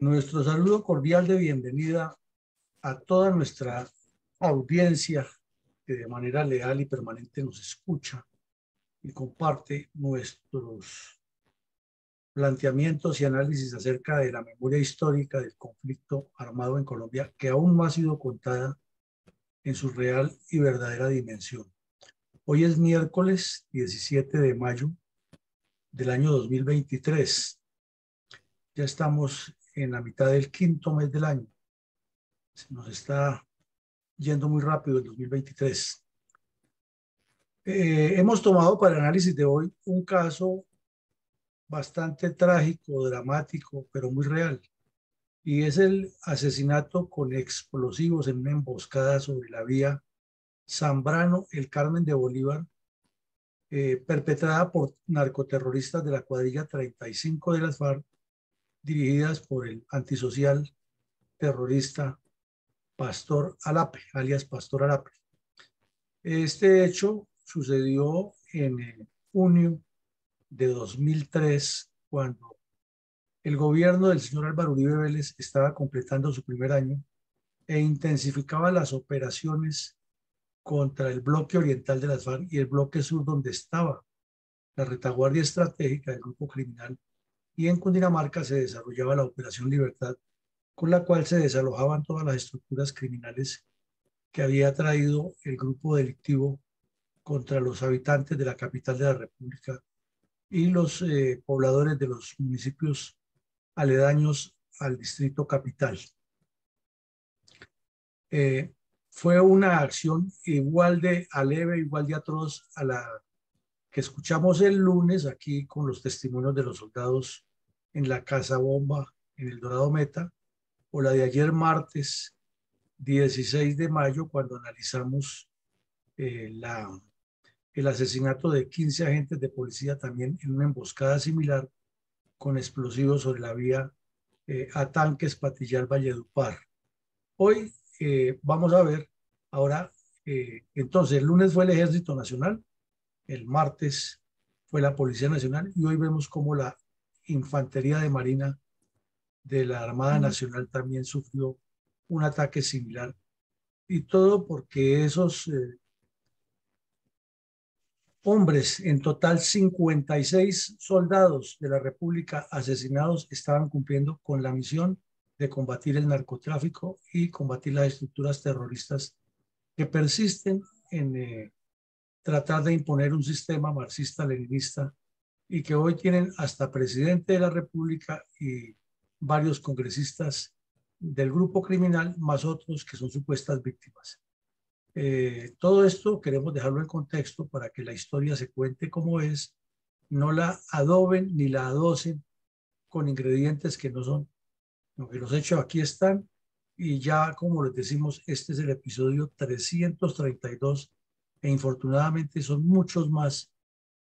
Nuestro saludo cordial de bienvenida a toda nuestra audiencia que de manera leal y permanente nos escucha y comparte nuestros planteamientos y análisis acerca de la memoria histórica del conflicto armado en Colombia, que aún no ha sido contada en su real y verdadera dimensión. Hoy es miércoles 17 de mayo del año 2023. Ya estamos en la mitad del quinto mes del año. Se nos está yendo muy rápido el 2023. Hemos tomado para el análisis de hoy un caso bastante trágico, dramático, pero muy real. Y es el asesinato con explosivos en una emboscada sobre la vía Zambrano, El Carmen de Bolívar, perpetrada por narcoterroristas de la cuadrilla 35 de las FARC, dirigidas por el antisocial terrorista Pastor Alape, alias Pastor Alape. Este hecho sucedió en junio de 2003, cuando el gobierno del señor Álvaro Uribe Vélez estaba completando su primer año e intensificaba las operaciones contra el bloque oriental de las FARC y el bloque sur, donde estaba la retaguardia estratégica del grupo criminal, y en Cundinamarca se desarrollaba la Operación Libertad, con la cual se desalojaban todas las estructuras criminales que había traído el grupo delictivo contra los habitantes de la capital de la República y los pobladores de los municipios aledaños al distrito capital. Fue una acción igual de aleve, igual de atroz a la que escuchamos el lunes aquí con los testimonios de los soldados en la Casa Bomba en el Dorado Meta, o la de ayer martes 16 de mayo, cuando analizamos el asesinato de 15 agentes de policía también en una emboscada similar con explosivos sobre la vía Atanques Patillar Valledupar. Hoy vamos a ver ahora, entonces el lunes fue el Ejército Nacional, el martes fue la Policía Nacional y hoy vemos cómo la Infantería de Marina de la Armada Nacional también sufrió un ataque similar. Y todo porque esos hombres, en total 56 soldados de la República asesinados, estaban cumpliendo con la misión de combatir el narcotráfico y combatir las estructuras terroristas que persisten en tratar de imponer un sistema marxista-leninista, y que hoy tienen hasta presidente de la República y varios congresistas del grupo criminal, más otros que son supuestas víctimas. Todo esto queremos dejarlo en contexto para que la historia se cuente como es, no la adoben ni la adosen con ingredientes que no son. Aunque los hechos aquí están, y ya como les decimos, este es el episodio 332 e infortunadamente son muchos más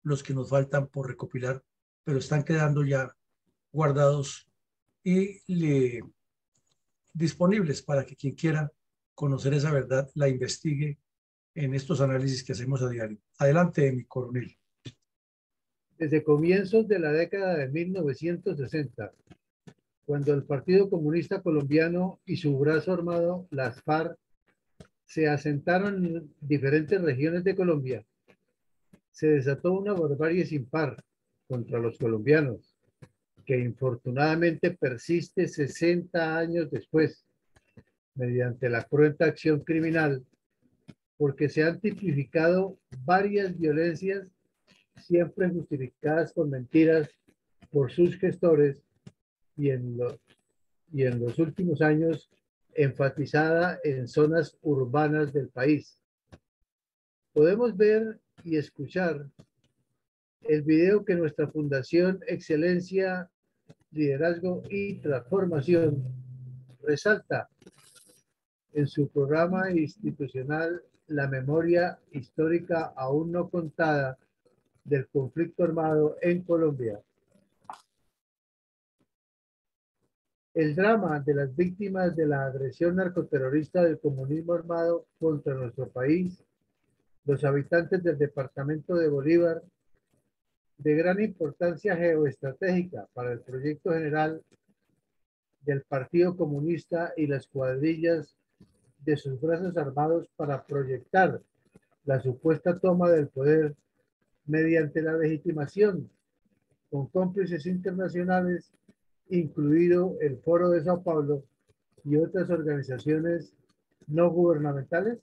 los que nos faltan por recopilar, pero están quedando ya guardados y disponibles para que quien quiera conocer esa verdad la investigue en estos análisis que hacemos a diario. Adelante, mi coronel. Desde comienzos de la década de 1960, cuando el Partido Comunista Colombiano y su brazo armado, las FARC, se asentaron en diferentes regiones de Colombia, se desató una barbarie sin par contra los colombianos, que infortunadamente persiste 60 años después, mediante la cruenta acción criminal, porque se han tipificado varias violencias siempre justificadas con mentiras por sus gestores y en los últimos años enfatizada en zonas urbanas del país. Podemos ver y escuchar el video que nuestra Fundación Excelencia, Liderazgo y Transformación resalta en su programa institucional La memoria histórica aún no contada del conflicto armado en Colombia. El drama de las víctimas de la agresión narcoterrorista del comunismo armado contra nuestro país, los habitantes del departamento de Bolívar, de gran importancia geoestratégica para el proyecto general del Partido Comunista y las cuadrillas de sus brazos armados para proyectar la supuesta toma del poder mediante la legitimación con cómplices internacionales, incluido el Foro de Sao Paulo y otras organizaciones no gubernamentales?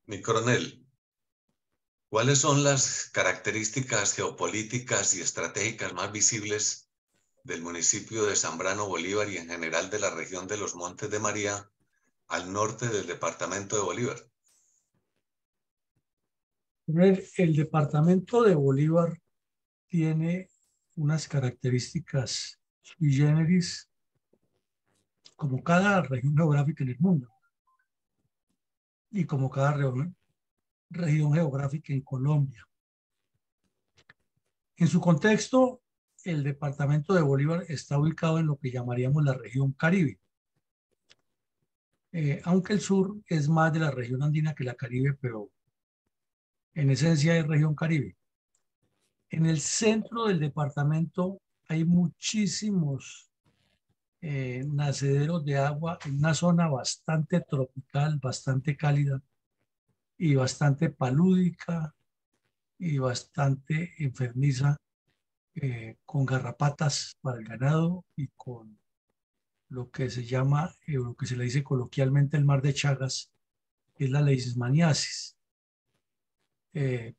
Mi coronel, ¿cuáles son las características geopolíticas y estratégicas más visibles del municipio de Zambrano Bolívar y en general de la región de los Montes de María al norte del departamento de Bolívar? El departamento de Bolívar tiene unas características sui generis como cada región geográfica en el mundo y como cada región geográfica en Colombia. En su contexto, el departamento de Bolívar está ubicado en lo que llamaríamos la región Caribe. Aunque el sur es más de la región andina que la Caribe, pero en esencia es región Caribe. En el centro del departamento hay muchísimos nacederos de agua en una zona bastante tropical, bastante cálida y bastante palúdica y bastante enfermiza, con garrapatas para el ganado y con lo que se llama, lo que se le dice coloquialmente el mar de Chagas, que es la leishmaniasis,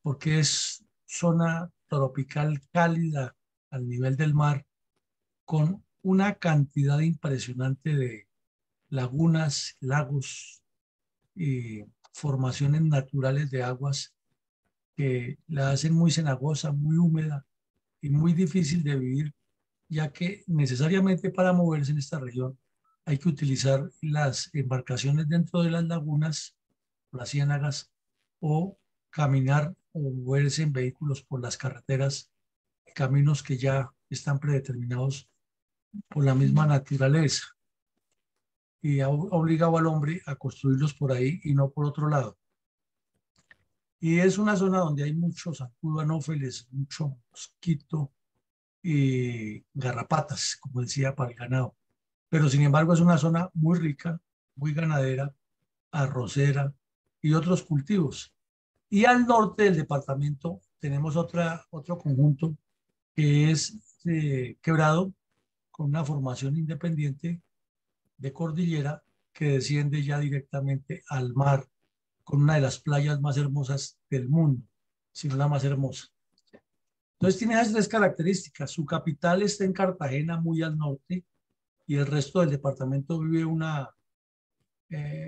porque es zona tropical cálida al nivel del mar, con una cantidad impresionante de lagunas, lagos y formaciones naturales de aguas que la hacen muy cenagosa, muy húmeda y muy difícil de vivir, ya que necesariamente para moverse en esta región hay que utilizar las embarcaciones dentro de las lagunas, las ciénagas, o caminar o moverse en vehículos por las carreteras, caminos que ya están predeterminados por la misma naturaleza y ha obligado al hombre a construirlos por ahí y no por otro lado. Y es una zona donde hay muchos zancudo anófeles, mucho mosquito y garrapatas, como decía, para el ganado. Pero sin embargo es una zona muy rica, muy ganadera, arrocera y otros cultivos. Y al norte del departamento tenemos otro conjunto que es quebrado, con una formación independiente de cordillera que desciende ya directamente al mar, con una de las playas más hermosas del mundo, si no la más hermosa. Entonces tiene esas tres características. Su capital está en Cartagena, muy al norte, y el resto del departamento vive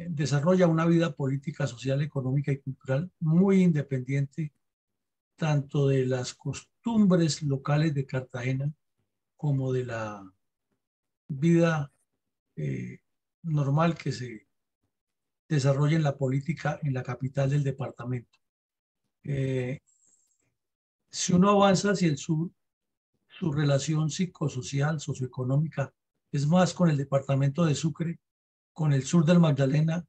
desarrolla una vida política, social, económica y cultural muy independiente tanto de las costumbres locales de Cartagena como de la vida normal que se desarrolla en la política en la capital del departamento. Si uno avanza hacia el sur, su relación psicosocial, socioeconómica, es más con el departamento de Sucre, con el sur del Magdalena,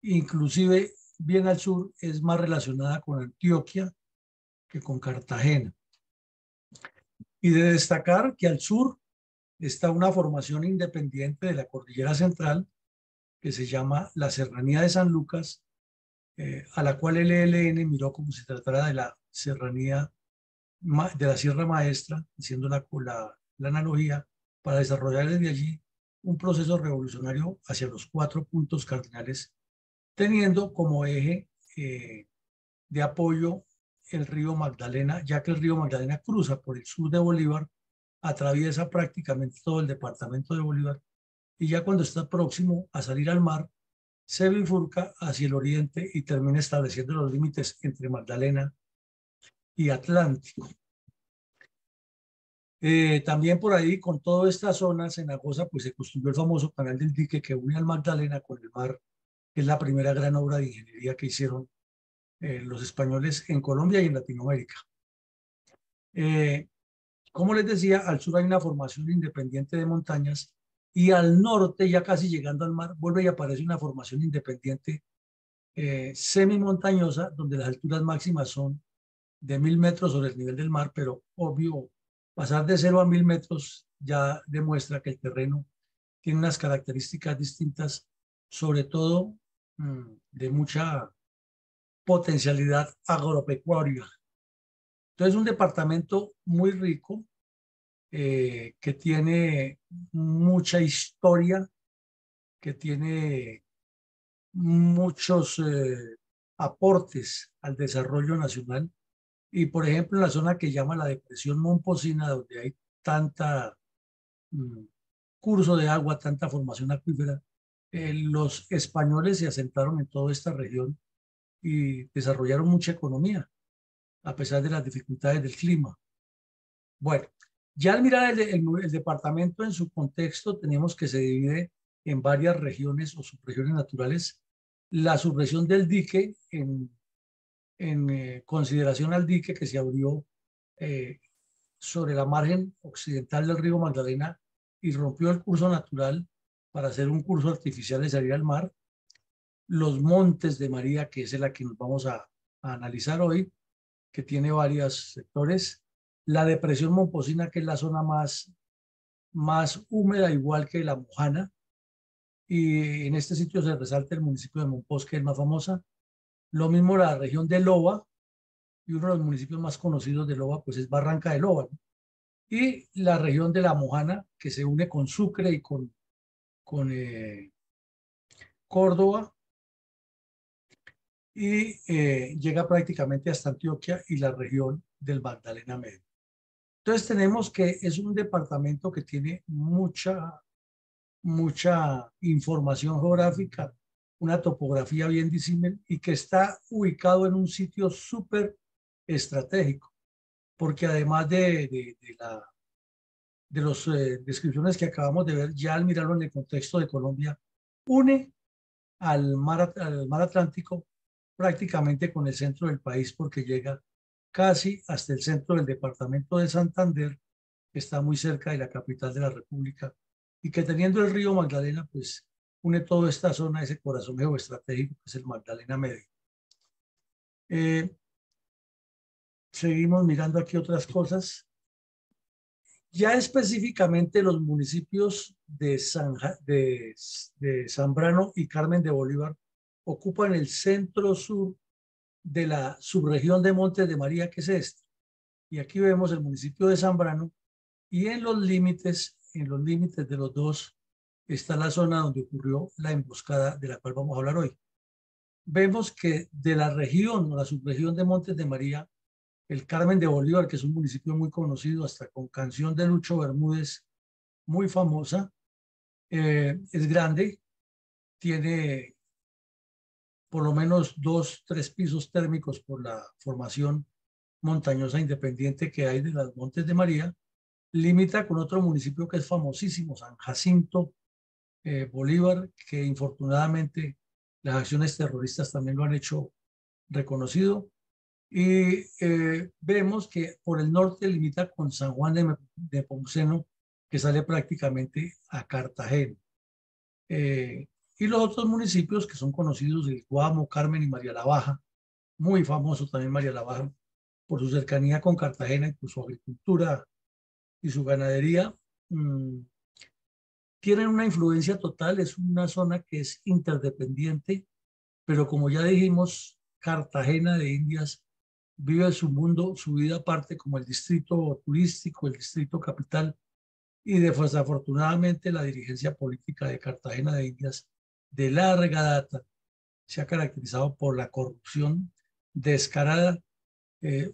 inclusive bien al sur es más relacionada con Antioquia que con Cartagena. Y de destacar que al sur está una formación independiente de la Cordillera Central que se llama la Serranía de San Lucas, a la cual el ELN miró como si tratara de la serranía de la Sierra Maestra, haciendo la analogía, para desarrollar desde allí un proceso revolucionario hacia los 4 puntos cardinales, teniendo como eje de apoyo el río Magdalena, ya que el río Magdalena cruza por el sur de Bolívar, atraviesa prácticamente todo el departamento de Bolívar, y ya cuando está próximo a salir al mar, se bifurca hacia el oriente y termina estableciendo los límites entre Magdalena y Atlántico. También por ahí, con toda esta zona cenagosa, pues se construyó el famoso canal del dique que une al Magdalena con el mar, que es la primera gran obra de ingeniería que hicieron los españoles en Colombia y en Latinoamérica. Como les decía, al sur hay una formación independiente de montañas y al norte, ya casi llegando al mar, vuelve y aparece una formación independiente semimontañosa, donde las alturas máximas son de 1000 metros sobre el nivel del mar, pero obvio, pasar de 0 a 1000 metros ya demuestra que el terreno tiene unas características distintas, sobre todo de mucha potencialidad agropecuaria. Entonces, un departamento muy rico que tiene mucha historia, que tiene muchos aportes al desarrollo nacional. Y, por ejemplo, en la zona que llama la Depresión Momposina, donde hay tanta curso de agua, tanta formación acuífera, los españoles se asentaron en toda esta región y desarrollaron mucha economía, a pesar de las dificultades del clima. Bueno, ya al mirar el departamento en su contexto, tenemos que se divide en varias regiones o subregiones naturales. La subregión del dique, en consideración al dique que se abrió sobre la margen occidental del río Magdalena y rompió el curso natural para hacer un curso artificial de salir al mar. Los Montes de María, que es la que nos vamos a analizar hoy, que tiene varios sectores. La Depresión Momposina, que es la zona más húmeda, igual que la Mojana. Y en este sitio se resalta el municipio de Monpós, que es más famosa. Lo mismo la región de Loba, y uno de los municipios más conocidos de Loba, pues es Barranca de Loba, ¿no? Y la región de la Mojana, que se une con Sucre y con Córdoba, y llega prácticamente hasta Antioquia y la región del Magdalena Medio. Entonces tenemos que es un departamento que tiene mucha información geográfica, una topografía bien disímil y que está ubicado en un sitio súper estratégico, porque además de las descripciones que acabamos de ver, ya al mirarlo en el contexto de Colombia, une al mar Atlántico prácticamente con el centro del país, porque llega casi hasta el centro del departamento de Santander, que está muy cerca de la capital de la República, y que teniendo el río Magdalena, pues une toda esta zona, ese corazón geoestratégico que es el Magdalena Medio. Seguimos mirando aquí otras cosas. Ya específicamente los municipios de Zambrano y Carmen de Bolívar ocupan el centro-sur de la subregión de Montes de María, que es este. Y aquí vemos el municipio de Zambrano y en los límites de los dos está la zona donde ocurrió la emboscada de la cual vamos a hablar hoy. Vemos que de la región o la subregión de Montes de María, el Carmen de Bolívar, que es un municipio muy conocido, hasta con canción de Lucho Bermúdez, muy famosa, es grande, tiene por lo menos 2, 3 pisos térmicos por la formación montañosa independiente que hay de los Montes de María, limita con otro municipio que es famosísimo, San Jacinto Bolívar, que infortunadamente las acciones terroristas también lo han hecho reconocido. Y vemos que por el norte limita con San Juan de Ponceno, que sale prácticamente a Cartagena. Y los otros municipios que son conocidos, el Guamo, Carmen y María la Baja, muy famoso también María la Baja, por su cercanía con Cartagena y por su agricultura y su ganadería, tienen una influencia total. Es una zona que es interdependiente, pero como ya dijimos, Cartagena de Indias vive su mundo, su vida aparte como el distrito turístico, el distrito capital, y desafortunadamente la dirigencia política de Cartagena de Indias de larga data se ha caracterizado por la corrupción descarada.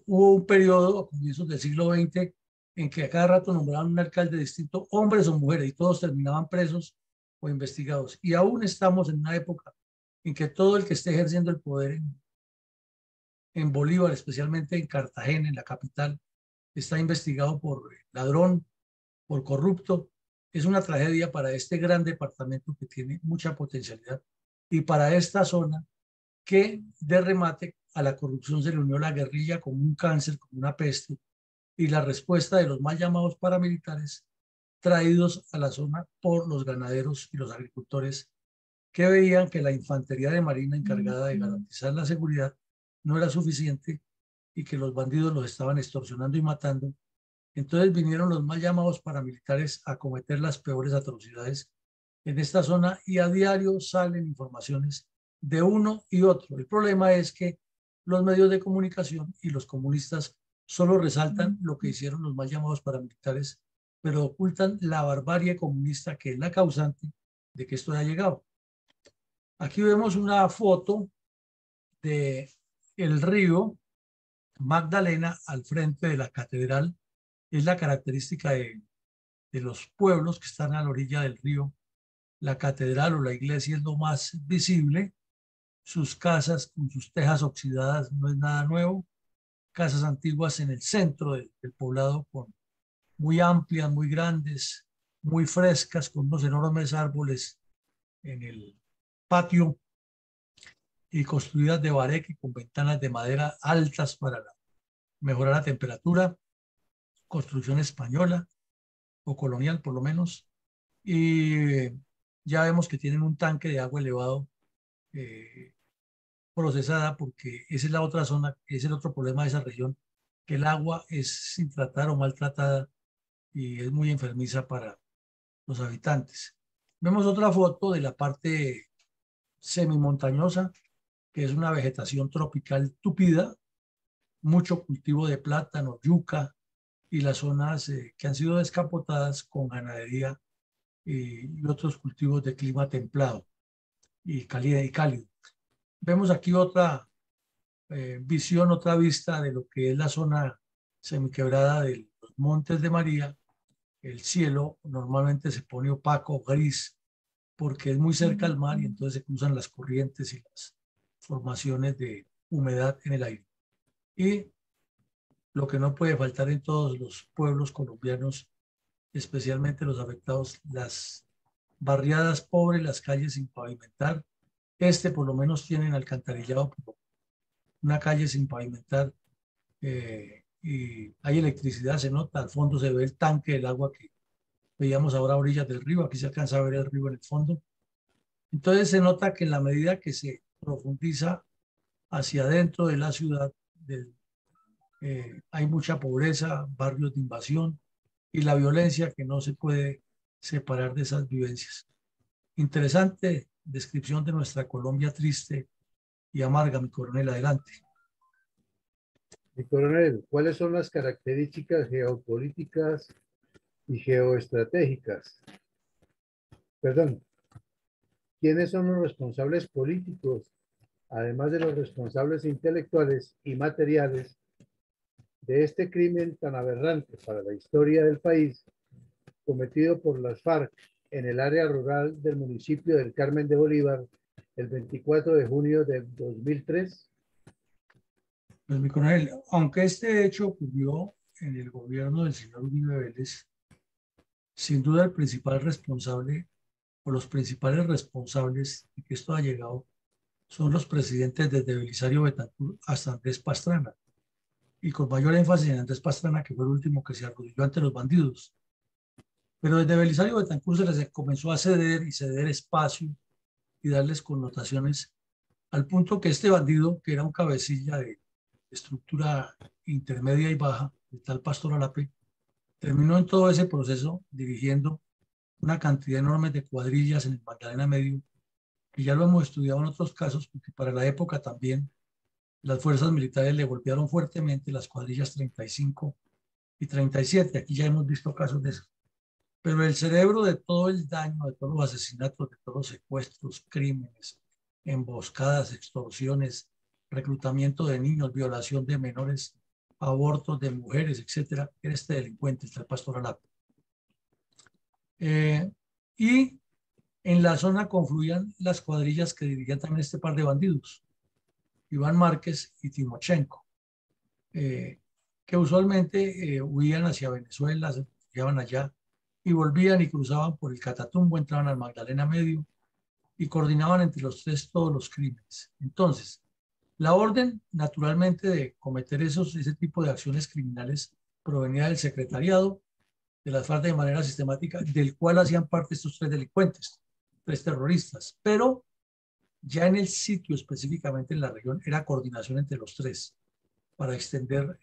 Hubo un periodo a comienzos del siglo XX en que a cada rato nombraban un alcalde distinto, hombres o mujeres, y todos terminaban presos o investigados. Y aún estamos en una época en que todo el que esté ejerciendo el poder en Bolívar, especialmente en Cartagena, en la capital, está investigado por ladrón, por corrupto. Es una tragedia para este gran departamento que tiene mucha potencialidad y para esta zona que de remate a la corrupción se le unió la guerrilla como un cáncer, como una peste, y la respuesta de los mal llamados paramilitares traídos a la zona por los ganaderos y los agricultores que veían que la infantería de marina encargada de garantizar la seguridad no era suficiente y que los bandidos los estaban extorsionando y matando. Entonces vinieron los mal llamados paramilitares a cometer las peores atrocidades en esta zona y a diario salen informaciones de uno y otro. El problema es que los medios de comunicación y los comunistas solo resaltan lo que hicieron los mal llamados paramilitares, pero ocultan la barbarie comunista que es la causante de que esto haya llegado. Aquí vemos una foto de el río Magdalena al frente de la catedral. Es la característica de los pueblos que están a la orilla del río. La catedral o la iglesia es lo más visible. Sus casas con sus tejas oxidadas no es nada nuevo. Casas antiguas en el centro del poblado, muy amplias, muy grandes, muy frescas, con unos enormes árboles en el patio y construidas de bareque con ventanas de madera altas para mejorar la temperatura. Construcción española o colonial por lo menos. Y ya vemos que tienen un tanque de agua elevado eh, procesada, porque esa es la otra zona, es el otro problema de esa región, que el agua es sin tratar o maltratada y es muy enfermiza para los habitantes. Vemos otra foto de la parte semimontañosa, que es una vegetación tropical tupida, mucho cultivo de plátano, yuca y las zonas que han sido descapotadas con ganadería y otros cultivos de clima templado y cálido. Vemos aquí otra visión, otra vista de lo que es la zona semiquebrada de los Montes de María. El cielo normalmente se pone opaco, gris, porque es muy cerca al mar y entonces se cruzan las corrientes y las formaciones de humedad en el aire. Y lo que no puede faltar en todos los pueblos colombianos, especialmente los afectados, las barriadas pobres, las calles sin pavimentar. Por lo menos tienen alcantarillado, pero una calle sin pavimentar y hay electricidad, se nota, al fondo se ve el tanque del agua que veíamos ahora a orillas del río, aquí se alcanza a ver el río en el fondo. Entonces se nota que en la medida que se profundiza hacia adentro de la ciudad, hay mucha pobreza, barrios de invasión y la violencia que no se puede separar de esas vivencias. Interesante descripción de nuestra Colombia triste y amarga, mi coronel, adelante. Mi coronel, ¿cuáles son las características geopolíticas y geoestratégicas? Perdón, ¿quiénes son los responsables políticos, además de los responsables intelectuales y materiales, de este crimen tan aberrante para la historia del país cometido por las FARC en el área rural del municipio del Carmen de Bolívar el 24 de junio de 2003? Pues mi coronel, aunque este hecho ocurrió en el gobierno del señor Uribe Vélez, sin duda el principal responsable o los principales responsables de que esto ha llegado son los presidentes desde Belisario Betancur hasta Andrés Pastrana, y con mayor énfasis en Andrés Pastrana, que fue el último que se arrodilló ante los bandidos. Pero desde Belisario Betancur se les comenzó a ceder y ceder espacio y darles connotaciones al punto que este bandido, que era un cabecilla de estructura intermedia y baja, el tal Pastor Alape, terminó en todo ese proceso dirigiendo una cantidad enorme de cuadrillas en el Magdalena Medio, que ya lo hemos estudiado en otros casos, porque para la época también las fuerzas militares le golpearon fuertemente las cuadrillas 35 y 37. Aquí ya hemos visto casos de eso. Pero el cerebro de todo el daño, de todos los asesinatos, de todos los secuestros, crímenes, emboscadas, extorsiones, reclutamiento de niños, violación de menores, abortos de mujeres, etcétera, era este delincuente, el Pastor Alape. Y en la zona confluían las cuadrillas que dirigían también este par de bandidos, Iván Márquez y Timochenko, que usualmente huían hacia Venezuela, se refugiaban allá y volvían y cruzaban por el Catatumbo, entraban al Magdalena Medio y coordinaban entre los tres todos los crímenes. Entonces, la orden, naturalmente, de cometer ese tipo de acciones criminales provenía del secretariado de las FARC de manera sistemática, del cual hacían parte estos tres delincuentes, tres terroristas, pero ya en el sitio, específicamente en la región, era coordinación entre los tres para extender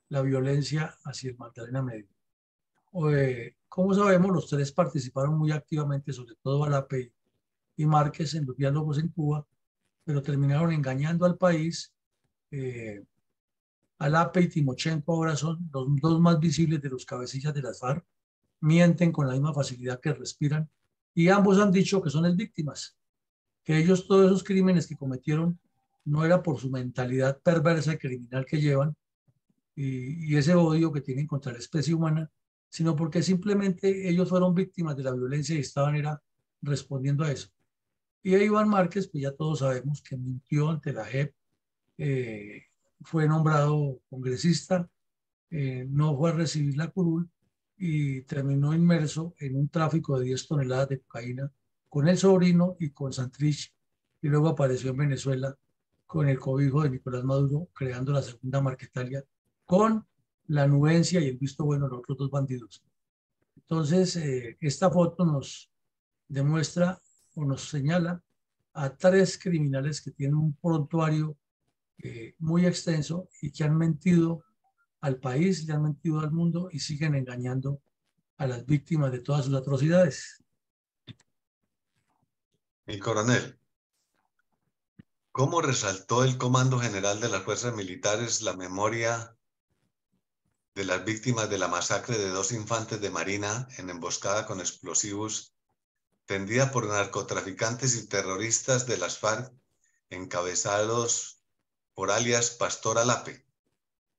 la violencia hacia el Magdalena Medio. Como sabemos, los tres participaron muy activamente, sobre todo Alape y Márquez, en los diálogos en Cuba, pero terminaron engañando al país. Alape y Timochenko ahora son los dos más visibles de los cabecillas de las FARC, mienten con la misma facilidad que respiran, y ambos han dicho que son las víctimas, que ellos todos esos crímenes que cometieron no era por su mentalidad perversa y criminal que llevan y ese odio que tienen contra la especie humana, sino porque simplemente ellos fueron víctimas de la violencia y estaban era respondiendo a eso. Y Iván Márquez, pues ya todos sabemos que mintió ante la JEP, fue nombrado congresista, no fue a recibir la curul y terminó inmerso en un tráfico de 10 toneladas de cocaína con el sobrino y con Santrich, y luego apareció en Venezuela con el cobijo de Nicolás Maduro, creando la segunda Marquetalia, con la anuencia y el visto bueno de los otros dos bandidos. Entonces, esta foto nos demuestra o nos señala a tres criminales que tienen un prontuario muy extenso y que han mentido al país, le han mentido al mundo y siguen engañando a las víctimas de todas sus atrocidades. Mi coronel, ¿cómo resaltó el Comando General de las Fuerzas Militares la memoria de las víctimas de la masacre de 2 infantes de Marina en emboscada con explosivos tendida por narcotraficantes y terroristas de las FARC encabezados por alias Pastor Alape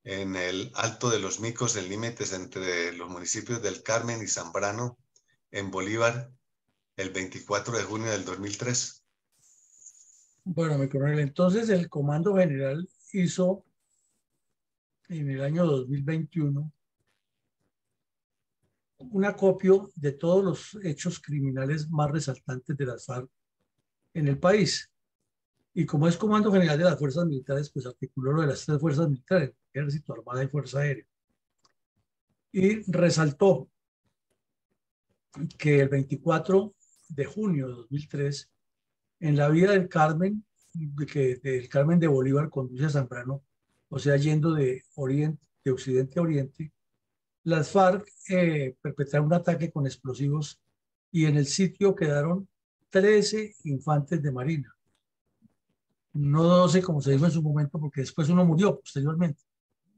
en el Alto de los Micos, en límites entre los municipios del Carmen y Zambrano, en Bolívar, el 24 de junio del 2003? Bueno, mi coronel, entonces el Comando General hizo en el año 2021 un acopio de todos los hechos criminales más resaltantes de las FARC en el país. Y como es Comando General de las Fuerzas Militares, pues articuló lo de las tres fuerzas militares, Ejército, Armada y Fuerza Aérea. Y resaltó que el 24 de junio de 2003, en la vía del Carmen, que del Carmen de Bolívar conduce a Zambrano, o sea, yendo de occidente a oriente, las FARC perpetraron un ataque con explosivos y en el sitio quedaron 13 infantes de marina. No 12, como se dijo en su momento, porque después uno murió posteriormente.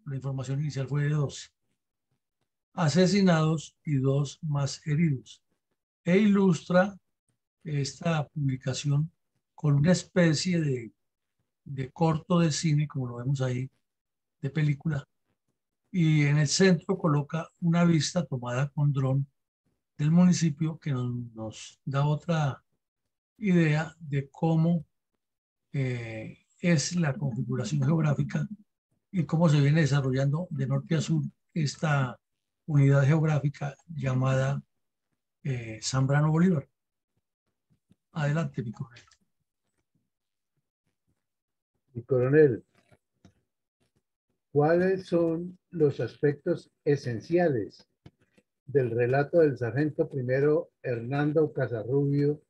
La información inicial fue de 12 asesinados y 2 más heridos. E ilustra esta publicación con una especie de corto de cine, como lo vemos ahí, de película, y en el centro coloca una vista tomada con dron del municipio que nos da otra idea de cómo es la configuración geográfica y cómo se viene desarrollando de norte a sur esta unidad geográfica llamada Zambrano Bolívar. Adelante, mi coronel. Mi coronel, ¿cuáles son los aspectos esenciales del relato del sargento primero Hernando Casarrubio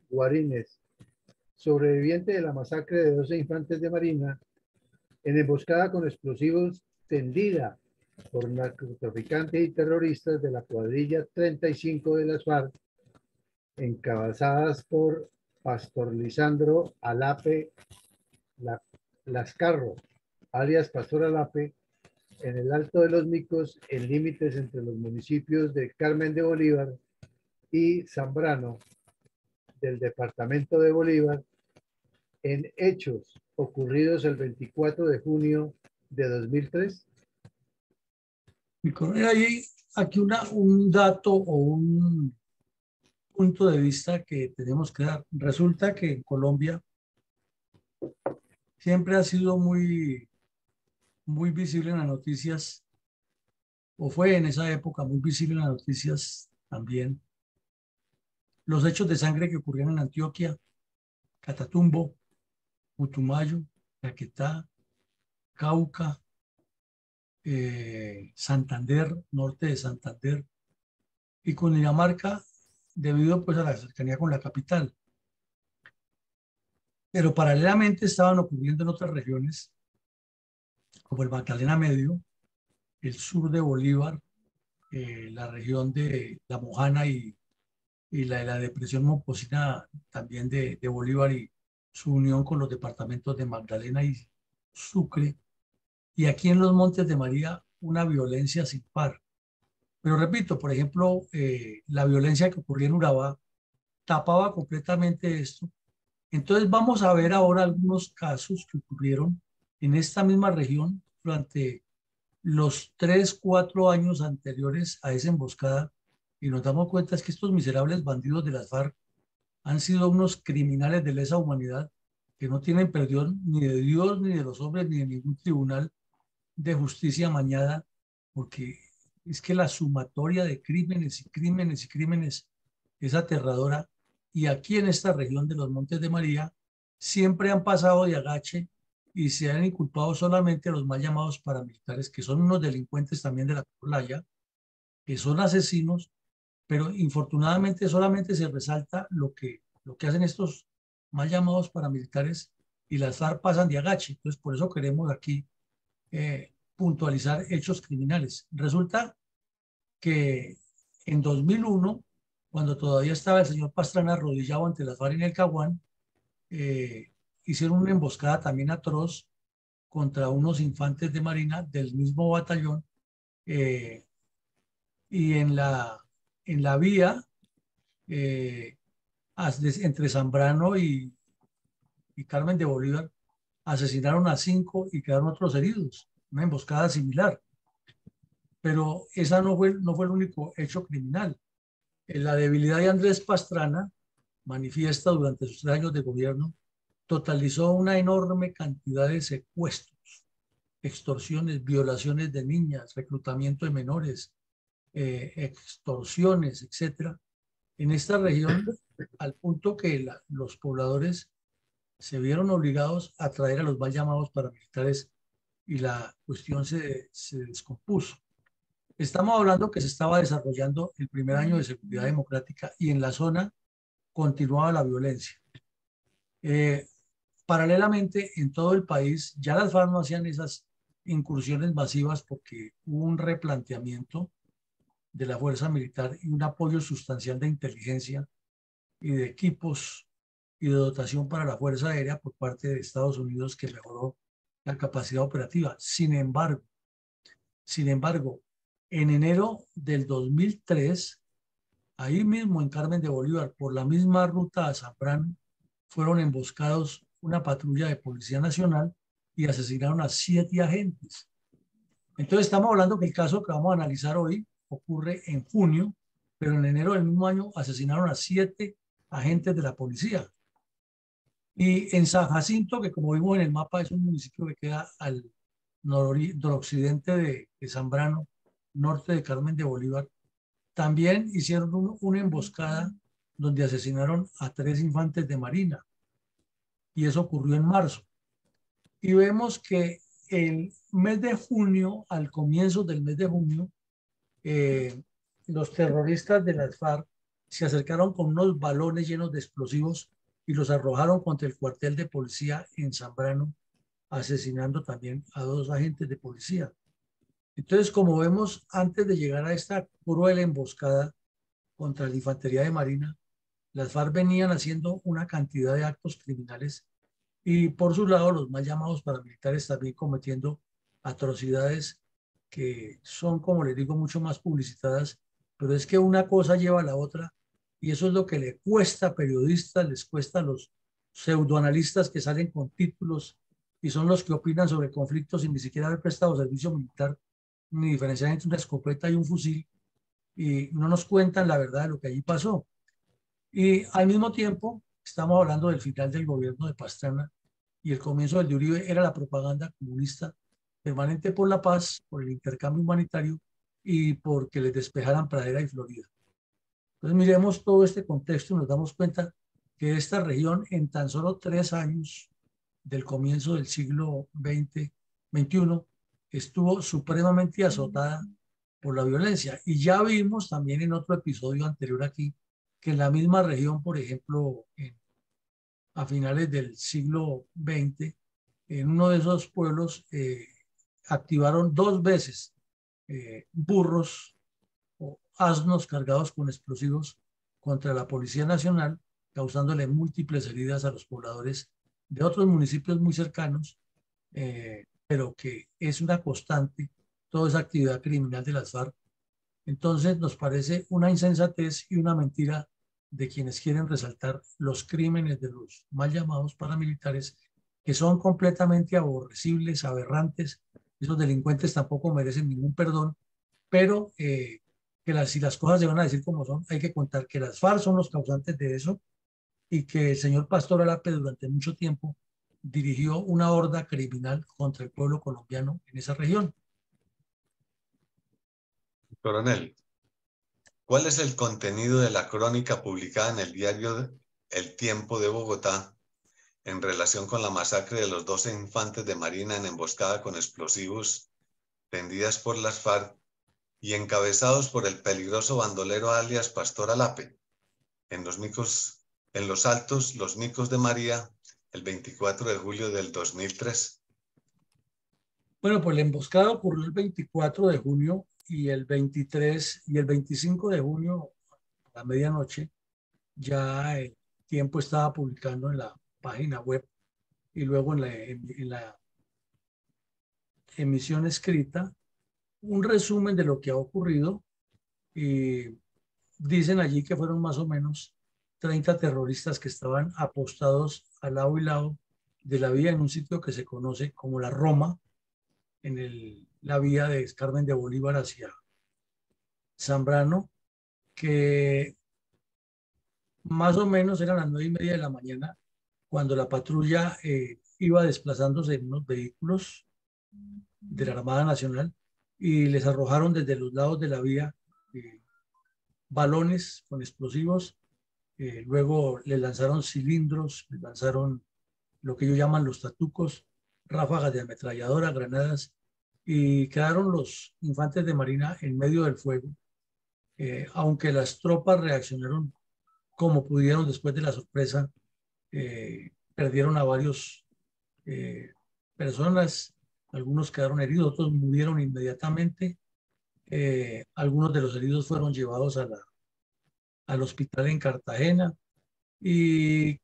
Guarines, sobreviviente de la masacre de 12 infantes de marina en emboscada con explosivos tendida por narcotraficantes y terroristas de la cuadrilla 35 de las FARC, encabezadas por Pastor Lisandro Alape Lascarro, alias Pastor Alape, en el Alto de los Micos, en límites entre los municipios de Carmen de Bolívar y Zambrano del departamento de Bolívar, en hechos ocurridos el 24 de junio de 2003? Mi coronel, hay aquí un dato o un punto de vista que tenemos que dar. Resulta que en Colombia siempre ha sido muy visible en las noticias, o fue en esa época muy visible en las noticias también, los hechos de sangre que ocurrieron en Antioquia, Catatumbo, Putumayo, Caquetá, Cauca, Santander, norte de Santander, y Cundinamarca, debido pues a la cercanía con la capital. Pero paralelamente estaban ocurriendo en otras regiones, como el Magdalena Medio, el sur de Bolívar, la región de La Mojana y la depresión Momposina también de Bolívar y su unión con los departamentos de Magdalena y Sucre. Y aquí en los Montes de María, una violencia sin par. Pero repito, por ejemplo, la violencia que ocurrió en Urabá tapaba completamente esto. Entonces vamos a ver ahora algunos casos que ocurrieron en esta misma región durante los 3, 4 años anteriores a esa emboscada, y nos damos cuenta es que estos miserables bandidos de las FARC han sido unos criminales de lesa humanidad que no tienen perdón ni de Dios, ni de los hombres, ni de ningún tribunal de justicia amañada, porque es que la sumatoria de crímenes y crímenes y crímenes es aterradora. Y aquí en esta región de los Montes de María siempre han pasado de agache y se han inculpado solamente a los mal llamados paramilitares, que son unos delincuentes también de la playa, que son asesinos, pero infortunadamente solamente se resalta lo que hacen estos mal llamados paramilitares, y las FARC pasan de agache. Entonces, por eso queremos aquí puntualizar hechos criminales. Resulta que en 2001, cuando todavía estaba el señor Pastrana arrodillado ante las FARC en el Caguán, hicieron una emboscada también atroz contra unos infantes de marina del mismo batallón, y en la vía entre Zambrano y Carmen de Bolívar asesinaron a 5 y quedaron otros heridos, una emboscada similar. Pero esa no fue el único hecho criminal. La debilidad de Andrés Pastrana, manifiesta durante sus 3 años de gobierno, totalizó una enorme cantidad de secuestros, extorsiones, violaciones de niñas, reclutamiento de menores, extorsiones, etcétera, en esta región, al punto que los pobladores se vieron obligados a traer a los mal llamados paramilitares y la cuestión se descompuso. Estamos hablando que se estaba desarrollando el primer año de seguridad democrática y en la zona continuaba la violencia. Paralelamente, en todo el país, ya las FARC no hacían esas incursiones masivas porque hubo un replanteamiento de la fuerza militar y un apoyo sustancial de inteligencia y de equipos y de dotación para la Fuerza Aérea por parte de Estados Unidos, que mejoró la capacidad operativa. Sin embargo, en enero del 2003, ahí mismo en Carmen de Bolívar, por la misma ruta a Zambrano, fueron emboscados una patrulla de Policía Nacional y asesinaron a 7 agentes. Entonces estamos hablando que el caso que vamos a analizar hoy ocurre en junio, pero en enero del mismo año asesinaron a 7 agentes de la policía. Y en San Jacinto, que como vimos en el mapa es un municipio que queda al noroccidente de Zambrano, norte de Carmen de Bolívar, también hicieron una emboscada donde asesinaron a 3 infantes de marina, y eso ocurrió en marzo. Y vemos que el mes de junio, al comienzo del mes de junio, los terroristas de las FARC se acercaron con unos balones llenos de explosivos y los arrojaron contra el cuartel de policía en Zambrano, asesinando también a 2 agentes de policía. Entonces, como vemos, antes de llegar a esta cruel emboscada contra la infantería de marina, las FARC venían haciendo una cantidad de actos criminales y por su lado los más llamados paramilitares también cometiendo atrocidades que son, como les digo, mucho más publicitadas, pero es que una cosa lleva a la otra y eso es lo que le cuesta a periodistas, les cuesta a los pseudoanalistas que salen con títulos y son los que opinan sobre conflictos sin ni siquiera haber prestado servicio militar, ni diferenciar entre una escopeta y un fusil, y no nos cuentan la verdad de lo que allí pasó. Y al mismo tiempo, estamos hablando del final del gobierno de Pastrana y el comienzo del de Uribe. Era la propaganda comunista permanente por la paz, por el intercambio humanitario y porque les despejaran Pradera y Florida. Entonces miremos todo este contexto y nos damos cuenta que esta región en tan solo 3 años del comienzo del siglo XXI estuvo supremamente azotada por la violencia. Y ya vimos también en otro episodio anterior aquí que en la misma región, por ejemplo, a finales del siglo XX, en uno de esos pueblos activaron 2 veces burros o asnos cargados con explosivos contra la Policía Nacional, causándole múltiples heridas a los pobladores de otros municipios muy cercanos, pero que es una constante toda esa actividad criminal de las FARC. Entonces nos parece una insensatez y una mentira de quienes quieren resaltar los crímenes de los mal llamados paramilitares, que son completamente aborrecibles, aberrantes. Esos delincuentes tampoco merecen ningún perdón, pero si las cosas se van a decir como son, hay que contar que las FARC son los causantes de eso y que el señor Pastor Alape durante mucho tiempo dirigió una horda criminal contra el pueblo colombiano en esa región. Coronel, ¿cuál es el contenido de la crónica publicada en el diario El Tiempo de Bogotá en relación con la masacre de los 12 infantes de marina en emboscada con explosivos tendidas por las FARC y encabezados por el peligroso bandolero alias Pastor Alape en los Altos Los Micos de María el 24 de julio del 2003? Bueno, pues la emboscada ocurrió el 24 de junio y el 23 y el 25 de junio a la medianoche ya el Tiempo estaba publicando en la página web y luego en la emisión escrita un resumen de lo que ha ocurrido, y dicen allí que fueron más o menos 30 terroristas que estaban apostados al lado y lado de la vía en un sitio que se conoce como la Roma, en la vía de Carmen de Bolívar hacia Zambrano, que más o menos eran las 9:30 de la mañana cuando la patrulla iba desplazándose en unos vehículos de la Armada Nacional y les arrojaron desde los lados de la vía balones con explosivos. Luego le lanzaron cilindros, le lanzaron lo que ellos llaman los tatucos, ráfagas de ametralladora, granadas, y quedaron los infantes de marina en medio del fuego, aunque las tropas reaccionaron como pudieron después de la sorpresa. Perdieron a varios personas, algunos quedaron heridos, otros murieron inmediatamente. Algunos de los heridos fueron llevados al hospital en Cartagena, y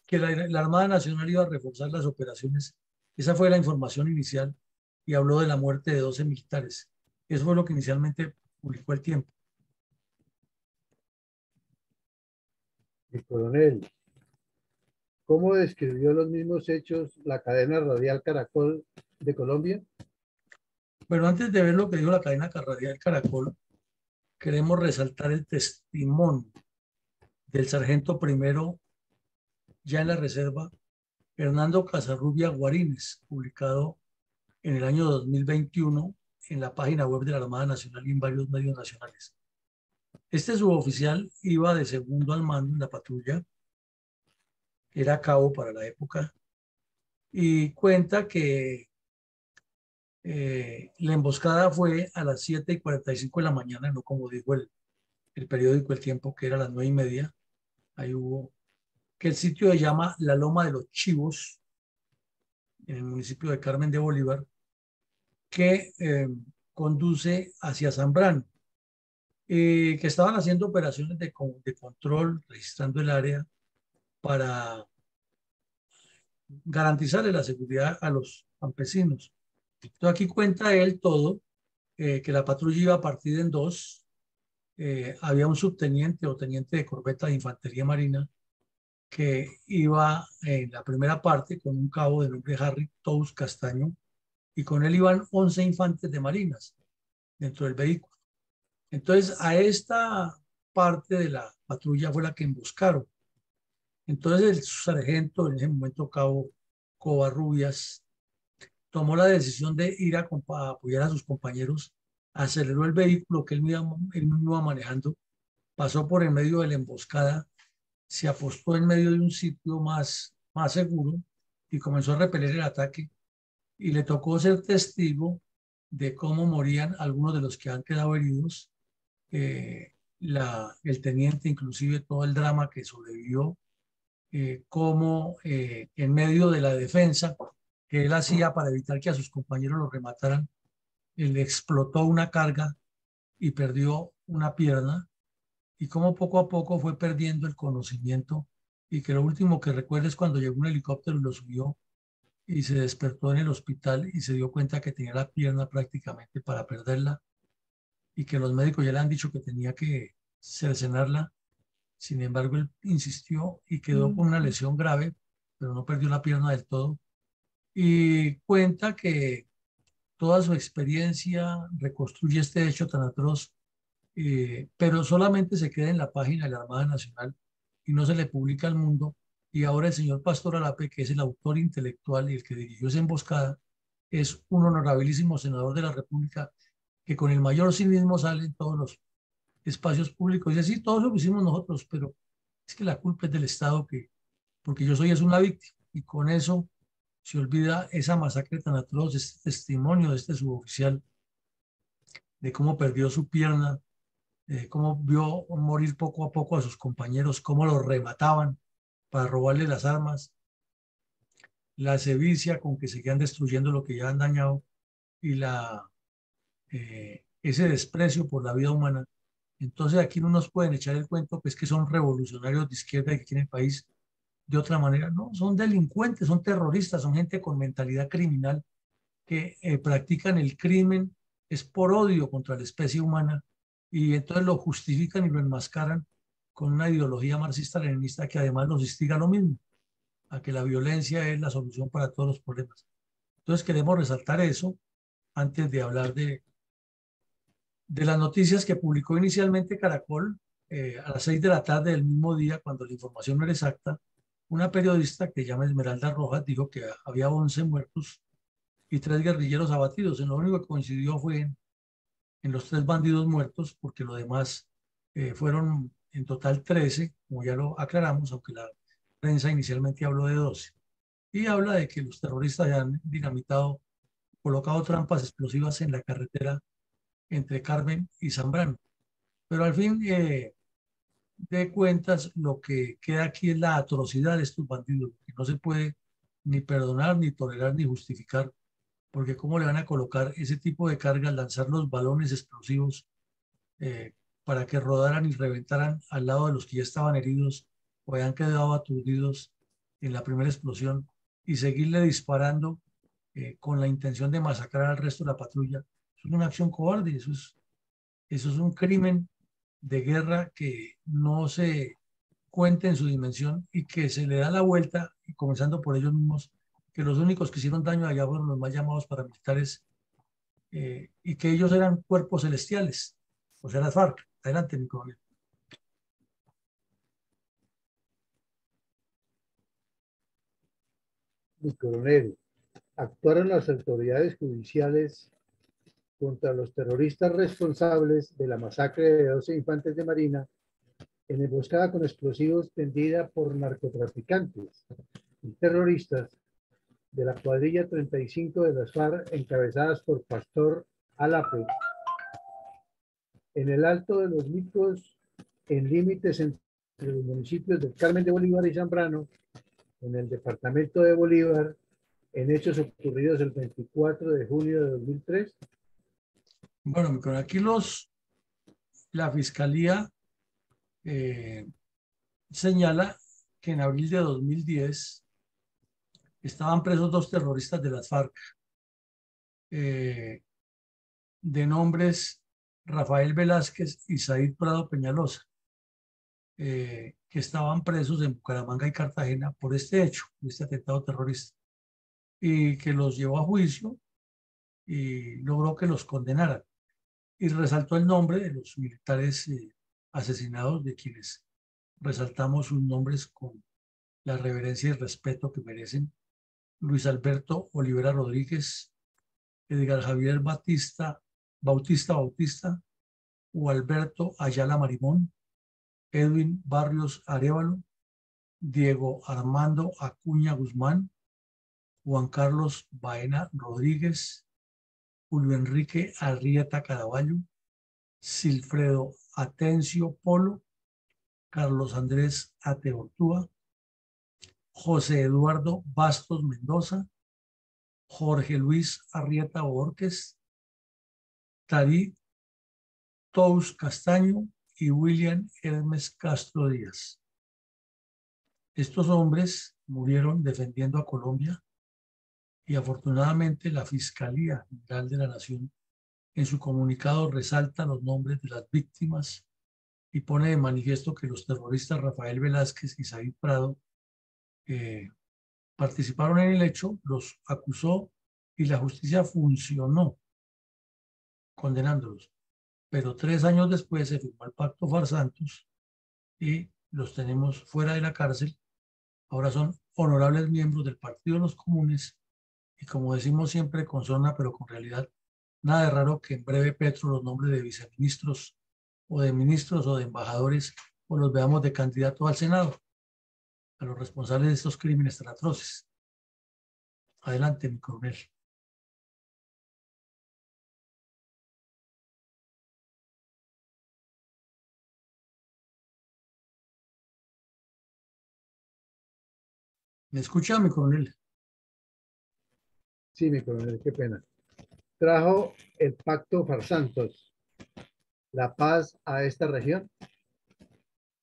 que la Armada Nacional iba a reforzar las operaciones. Esa fue la información inicial y habló de la muerte de 12 militares. Eso fue lo que inicialmente publicó el Tiempo. El coronel, ¿cómo describió los mismos hechos la cadena radial Caracol de Colombia? Pero antes de ver lo que dijo la cadena radial Caracol, queremos resaltar el testimonio del sargento primero, ya en la reserva, Hernando Casarrubia Guarines, publicado en el año 2021 en la página web de la Armada Nacional y en varios medios nacionales. Este suboficial iba de segundo al mando en la patrulla, era cabo para la época, y cuenta que la emboscada fue a las 7:45 de la mañana, no como dijo el periódico El Tiempo, que era a las 9:30. Ahí hubo que el sitio se llama La Loma de los Chivos, en el municipio de Carmen de Bolívar, que conduce hacia Zambrano, que estaban haciendo operaciones de control, registrando el área para garantizarle la seguridad a los campesinos. Entonces aquí cuenta él todo, que la patrulla iba a partir en dos. Había un subteniente o teniente de corbeta de infantería marina que iba en la primera parte con un cabo de nombre Harry Tous Castaño, y con él iban 11 infantes de marinas dentro del vehículo. Entonces a esta parte de la patrulla fue la que emboscaron. Entonces el sargento, en ese momento cabo Covarrubias, tomó la decisión de ir a apoyar a sus compañeros, aceleró el vehículo que él mismo iba manejando, pasó por en medio de la emboscada, se apostó en medio de un sitio más seguro y comenzó a repeler el ataque, y le tocó ser testigo de cómo morían algunos de los que han quedado heridos, el teniente, inclusive todo el drama que sobrevivió, cómo en medio de la defensa que él hacía para evitar que a sus compañeros lo remataran, le explotó una carga y perdió una pierna, y cómo poco a poco fue perdiendo el conocimiento, y que lo último que recuerda es cuando llegó un helicóptero y lo subió y se despertó en el hospital y se dio cuenta que tenía la pierna prácticamente para perderla, y que los médicos ya le han dicho que tenía que cercenarla. Sin embargo, él insistió y quedó con una lesión grave, pero no perdió la pierna del todo. Y cuenta que toda su experiencia reconstruye este hecho tan atroz, pero solamente se queda en la página de la Armada Nacional y no se le publica al mundo. Y ahora el señor Pastor Alape, que es el autor intelectual y el que dirigió esa emboscada, es un honorabilísimo senador de la República que con el mayor cinismo sale en todos los espacios públicos y dice: sí, todo lo que hicimos nosotros, pero es que la culpa es del Estado, porque yo soy una víctima. Y con eso se olvida esa masacre tan atroz, este testimonio de este suboficial, de cómo perdió su pierna, cómo vio morir poco a poco a sus compañeros, cómo los remataban para robarle las armas, la sevicia con que seguían destruyendo lo que ya han dañado, y ese desprecio por la vida humana. Entonces aquí no nos pueden echar el cuento pues que son revolucionarios de izquierda y que quieren el país de otra manera. No, son delincuentes, son terroristas, son gente con mentalidad criminal que practican el crimen es por odio contra la especie humana, y entonces lo justifican y lo enmascaran con una ideología marxista-leninista que además los instiga a lo mismo, a que la violencia es la solución para todos los problemas. Entonces queremos resaltar eso antes de hablar de las noticias que publicó inicialmente Caracol a las 6 de la tarde del mismo día, cuando la información no era exacta. Una periodista que se llama Esmeralda Rojas dijo que había 11 muertos y 3 guerrilleros abatidos. En lo único que coincidió fue en los 3 bandidos muertos, porque lo demás fueron en total 13, como ya lo aclaramos, aunque la prensa inicialmente habló de 12. Y habla de que los terroristas ya han dinamitado, colocado trampas explosivas en la carretera entre Carmen y Zambrano. Pero al fin de cuentas, lo que queda aquí es la atrocidad de estos bandidos, que no se puede ni perdonar, ni tolerar, ni justificar, porque cómo le van a colocar ese tipo de cargas, lanzar los balones explosivos para que rodaran y reventaran al lado de los que ya estaban heridos o habían quedado aturdidos en la primera explosión, y seguirle disparando con la intención de masacrar al resto de la patrulla. Eso es una acción cobarde, eso es un crimen de guerra que no se cuenta en su dimensión y que se le da la vuelta, y comenzando por ellos mismos, que los únicos que hicieron daño allá fueron los más llamados paramilitares, y que ellos eran cuerpos celestiales, o sea, las FARC. Adelante, mi coronel. Mi coronel, actuaron las autoridades judiciales contra los terroristas responsables de la masacre de 12 infantes de marina en emboscada con explosivos tendida por narcotraficantes y terroristas de la cuadrilla 35 de las FARC encabezadas por Pastor Alape en el Alto de los Micos, en límites entre los municipios del Carmen de Bolívar y Zambrano, en el departamento de Bolívar, en hechos ocurridos el 24 de junio de 2003. Bueno, aquí la Fiscalía señala que en abril de 2010 estaban presos 2 terroristas de las FARC, de nombres Rafael Velázquez y Said Prado Peñalosa, que estaban presos en Bucaramanga y Cartagena por este hecho, este atentado terrorista, y que los llevó a juicio y logró que los condenaran. Y resaltó el nombre de los militares asesinados, de quienes resaltamos sus nombres con la reverencia y respeto que merecen: Luis Alberto Olivera Rodríguez, Edgar Javier Bautista, o Alberto Ayala Marimón, Edwin Barrios Arévalo, Diego Armando Acuña Guzmán, Juan Carlos Baena Rodríguez, Julio Enrique Arrieta Caraballo, Silfredo Atencio Polo, Carlos Andrés Ateortúa, José Eduardo Bastos Mendoza, Jorge Luis Arrieta Borges, Tarí Tous Castaño y William Hermes Castro Díaz. Estos hombres murieron defendiendo a Colombia y afortunadamente la Fiscalía General de la Nación en su comunicado resalta los nombres de las víctimas y pone de manifiesto que los terroristas Rafael Velázquez y Said Prado participaron en el hecho, los acusó y la justicia funcionó condenándolos. Pero 3 años después se firmó el Pacto Farsantos y los tenemos fuera de la cárcel. Ahora son honorables miembros del Partido de los Comunes y, como decimos siempre con sorna pero con realidad, nada de raro que en breve Petro los nombres de viceministros o de ministros o de embajadores o los veamos de candidatos al Senado, a los responsables de estos crímenes tan atroces. Adelante, mi coronel. ¿Me escucha, mi coronel? Sí, mi coronel, qué pena. ¿Trajo el Pacto Farsantos la paz a esta región?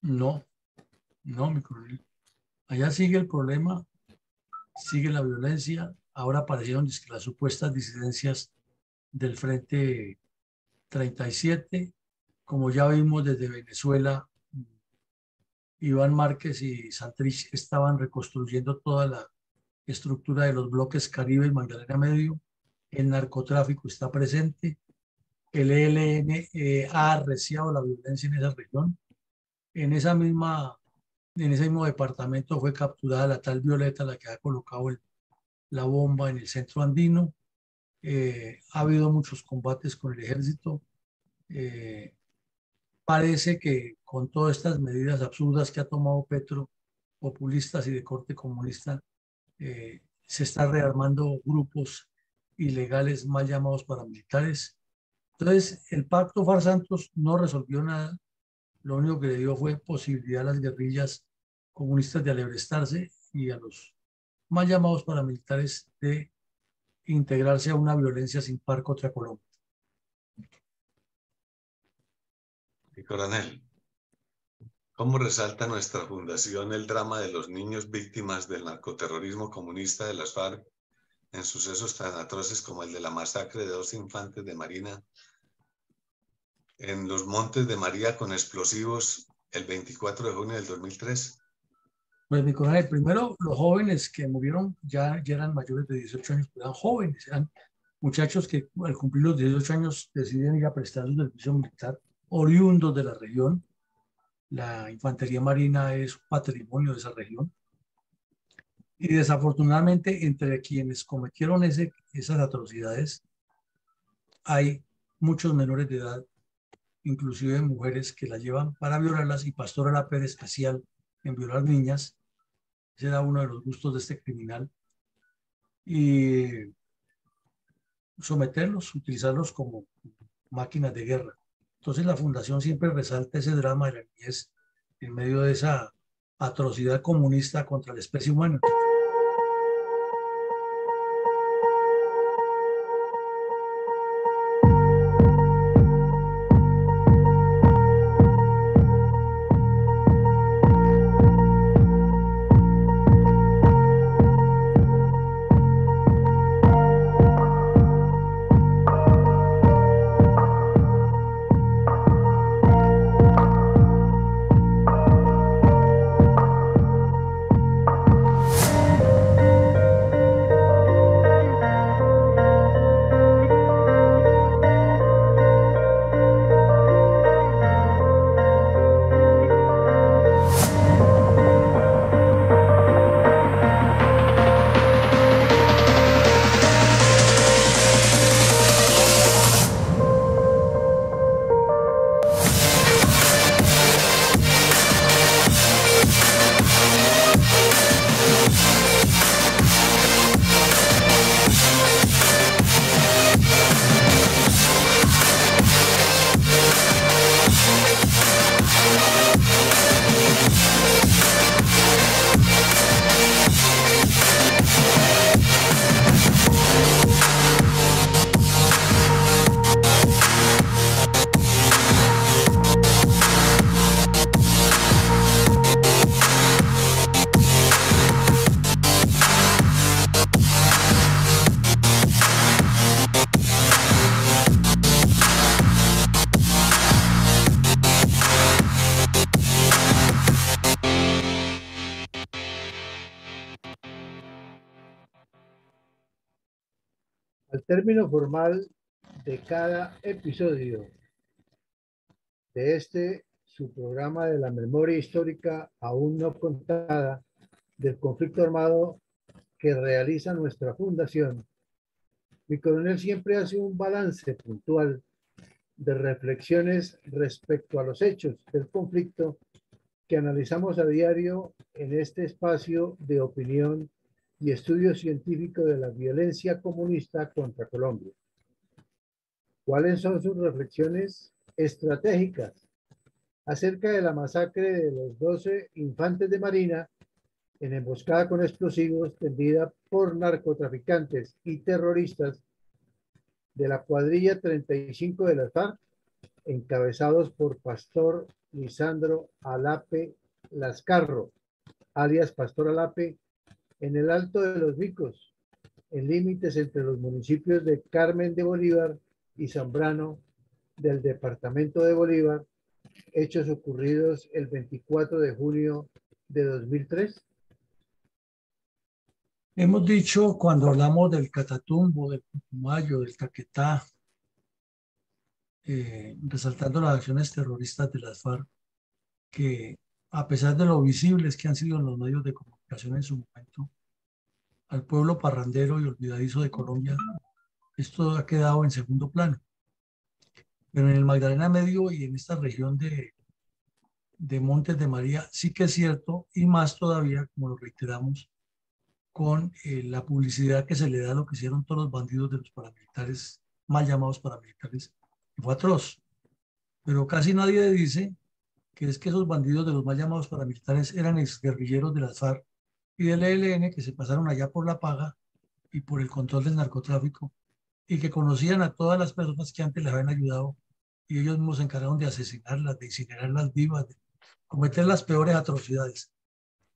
No, no, mi coronel. Allá sigue el problema, sigue la violencia. Ahora aparecieron las supuestas disidencias del Frente 37. Como ya vimos desde Venezuela, Iván Márquez y Santrich estaban reconstruyendo toda la estructura de los bloques Caribe y Magdalena Medio. El narcotráfico está presente. El ELN ha arreciado la violencia en esa región. En ese mismo departamento fue capturada la tal Violeta, la que ha colocado la bomba en el centro andino. Ha habido muchos combates con el ejército. Parece que con todas estas medidas absurdas que ha tomado Petro, populistas y de corte comunista, se está rearmando grupos ilegales mal llamados paramilitares. Entonces, el Pacto Farsantos no resolvió nada. Lo único que le dio fue posibilidad a las guerrillas comunistas de alebrestarse y a los mal llamados paramilitares de integrarse a una violencia sin par contra Colombia. Y coronel, ¿cómo resalta nuestra fundación el drama de los niños víctimas del narcoterrorismo comunista de las FARC en sucesos tan atroces como el de la masacre de 2 infantes de marina en los Montes de María con explosivos el 24 de junio del 2003? Pues mi coronel, primero los jóvenes que murieron ya eran mayores de 18 años, eran jóvenes, eran muchachos que al cumplir los 18 años deciden ir a prestar su servicio militar, oriundos de la región. La infantería marina es patrimonio de esa región. Y desafortunadamente entre quienes cometieron esas atrocidades hay muchos menores de edad, inclusive mujeres que la llevan para violarlas, y Pastor Alape era especial en violar niñas. Ese era uno de los gustos de este criminal. Y someterlos, utilizarlos como máquinas de guerra. Entonces la fundación siempre resalta ese drama de la niñez en medio de esa atrocidad comunista contra la especie humana. Al término formal de cada episodio de su programa de la memoria histórica aún no contada del conflicto armado que realiza nuestra fundación, mi coronel siempre hace un balance puntual de reflexiones respecto a los hechos del conflicto que analizamos a diario en este espacio de opinión y estudio científico de la violencia comunista contra Colombia. ¿Cuáles son sus reflexiones estratégicas acerca de la masacre de los 12 infantes de Marina en emboscada con explosivos tendida por narcotraficantes y terroristas de la cuadrilla 35 de las FARC, encabezados por Pastor Lisandro Alape Lascarro, alias Pastor Alape, en el Alto de los Vicos, en límites entre los municipios de Carmen de Bolívar y Zambrano del departamento de Bolívar, hechos ocurridos el 24 de junio de 2003? Hemos dicho cuando hablamos del Catatumbo, del Putumayo, del Caquetá, resaltando las acciones terroristas de las FARC, que a pesar de lo visibles que han sido en los medios de comunicación en su momento, al pueblo parrandero y olvidadizo de Colombia, esto ha quedado en segundo plano. Pero en el Magdalena Medio y en esta región de Montes de María sí que es cierto, y más todavía, como lo reiteramos, con la publicidad que se le da a lo que hicieron todos los bandidos de los paramilitares, mal llamados paramilitares, que fue atroz. Pero casi nadie dice que es que esos bandidos de los mal llamados paramilitares eran exguerrilleros de las FARC y del ELN que se pasaron allá por la paga y por el control del narcotráfico, y que conocían a todas las personas que antes les habían ayudado, y ellos mismos se encargaron de asesinarlas, de incinerarlas vivas, de cometer las peores atrocidades.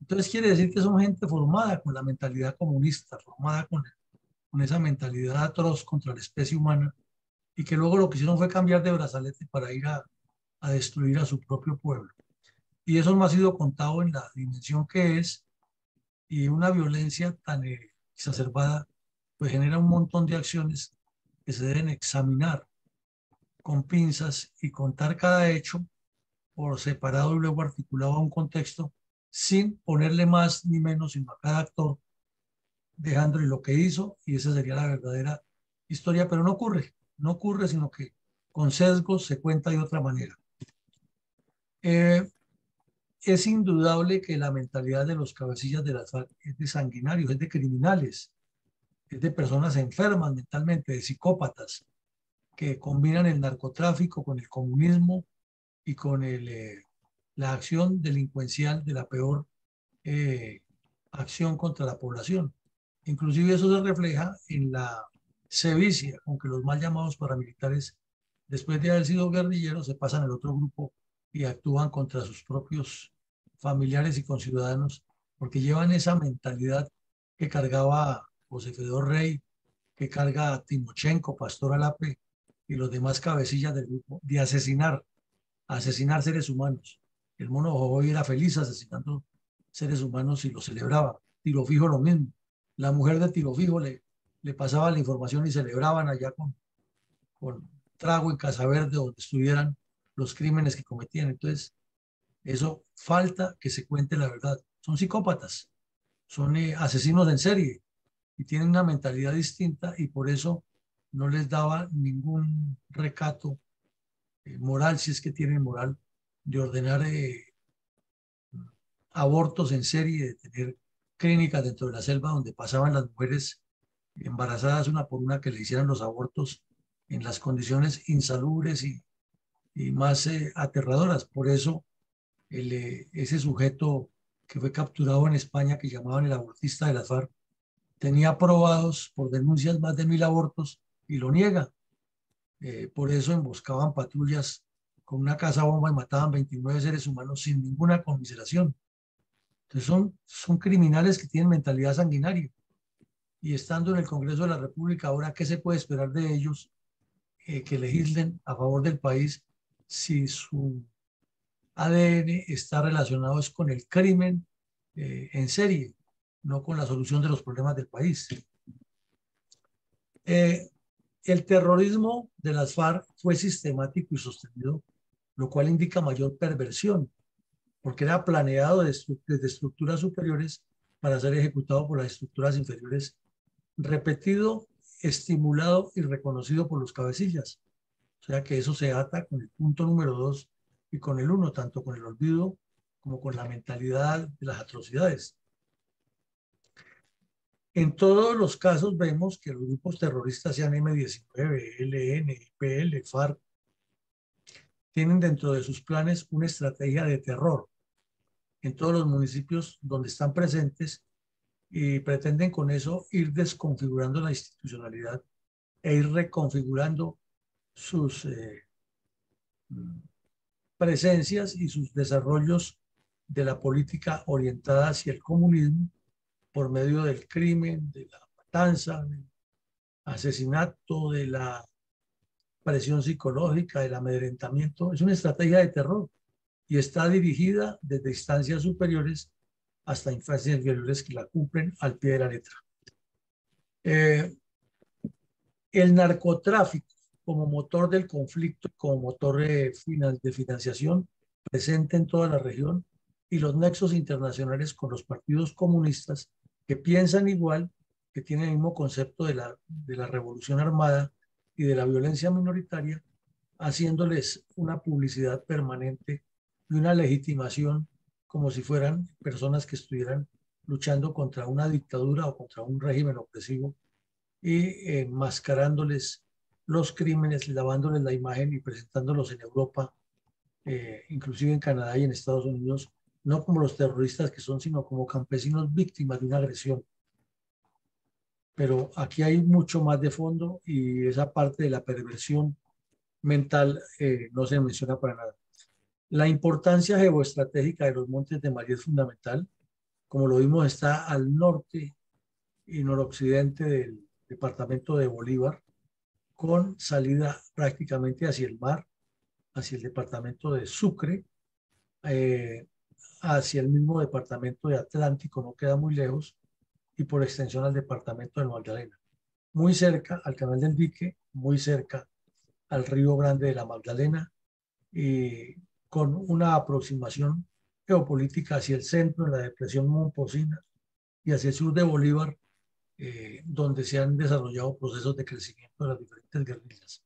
Entonces quiere decir que son gente formada con la mentalidad comunista, formada con esa mentalidad atroz contra la especie humana, y que luego lo que hicieron fue cambiar de brazalete para ir a destruir a su propio pueblo. Y eso no ha sido contado en la dimensión que es, y una violencia tan exacerbada pues genera un montón de acciones que se deben examinar con pinzas y contar cada hecho por separado y luego articulado a un contexto, sin ponerle más ni menos, sino a cada actor dejándole lo que hizo, y esa sería la verdadera historia, pero no ocurre, sino que con sesgos se cuenta de otra manera. Es indudable que la mentalidad de los cabecillas de las FARC es de sanguinarios, es de criminales, es de personas enfermas mentalmente, de psicópatas, que combinan el narcotráfico con el comunismo y con la acción delincuencial de la peor acción contra la población. Inclusive eso se refleja en la sevicia con que los mal llamados paramilitares, después de haber sido guerrilleros, se pasan al otro grupo y actúan contra sus propios familiares y conciudadanos, porque llevan esa mentalidad que cargaba José Fedor Rey, que carga Timochenko, Pastor Alape y los demás cabecillas del grupo, de asesinar seres humanos. El mono Jojoy era feliz asesinando seres humanos y lo celebraba. Tiro Fijo lo mismo. La mujer de Tiro Fijo le pasaba la información y celebraban allá con trago en Casa Verde, donde estuvieran los crímenes que cometían. Entonces, eso falta que se cuente la verdad. Son psicópatas, son asesinos en serie y tienen una mentalidad distinta, y por eso no les daba ningún recato moral, si es que tienen moral, de ordenar abortos en serie, de tener clínicas dentro de la selva donde pasaban las mujeres embarazadas una por una, que le hicieran los abortos en las condiciones insalubres y más aterradoras. Por eso ese sujeto que fue capturado en España, que llamaban el abortista de las FARC, tenía probados por denuncias más de 1000 abortos y lo niega. Por eso emboscaban patrullas con una caza bomba y mataban 29 seres humanos sin ninguna conmiseración. Entonces son criminales que tienen mentalidad sanguinaria. Y estando en el Congreso de la República, ahora, ¿qué se puede esperar de ellos que legislen a favor del país si su ADN está relacionado es con el crimen en serie, no con la solución de los problemas del país? El terrorismo de las FARC fue sistemático y sostenido, lo cual indica mayor perversión, porque era planeado desde estructuras superiores para ser ejecutado por las estructuras inferiores, repetido, estimulado y reconocido por los cabecillas. O sea que eso se ata con el punto número 2 y con el 1, tanto con el olvido como con la mentalidad de las atrocidades. En todos los casos vemos que los grupos terroristas, sean M-19, ELN, IPL, FARC, tienen dentro de sus planes una estrategia de terror en todos los municipios donde están presentes, y pretenden con eso ir desconfigurando la institucionalidad e ir reconfigurando sus presencias y sus desarrollos de la política orientada hacia el comunismo por medio del crimen, de la matanza, del asesinato, de la presión psicológica, del amedrentamiento. Es una estrategia de terror y está dirigida desde instancias superiores hasta instancias inferiores que la cumplen al pie de la letra. El narcotráfico como motor del conflicto, como motor de financiación presente en toda la región, y los nexos internacionales con los partidos comunistas que piensan igual, que tienen el mismo concepto de la revolución armada y de la violencia minoritaria, haciéndoles una publicidad permanente y una legitimación como si fueran personas que estuvieran luchando contra una dictadura o contra un régimen opresivo, y enmascarándoles los crímenes, lavándoles la imagen y presentándolos en Europa, inclusive en Canadá y en Estados Unidos, no como los terroristas que son, sino como campesinos víctimas de una agresión. Pero aquí hay mucho más de fondo, y esa parte de la perversión mental no se menciona para nada. La importancia geoestratégica de los Montes de María es fundamental. Como lo vimos, está al norte y noroccidente del departamento de Bolívar, con salida prácticamente hacia el mar, hacia el departamento de Sucre, hacia el mismo departamento de Atlántico, no queda muy lejos, y por extensión al departamento de Magdalena. Muy cerca al Canal del Dique, muy cerca al Río Grande de la Magdalena, y con una aproximación geopolítica hacia el centro, en la depresión Momposina, y hacia el sur de Bolívar, donde se han desarrollado procesos de crecimiento de las diferentes guerrillas.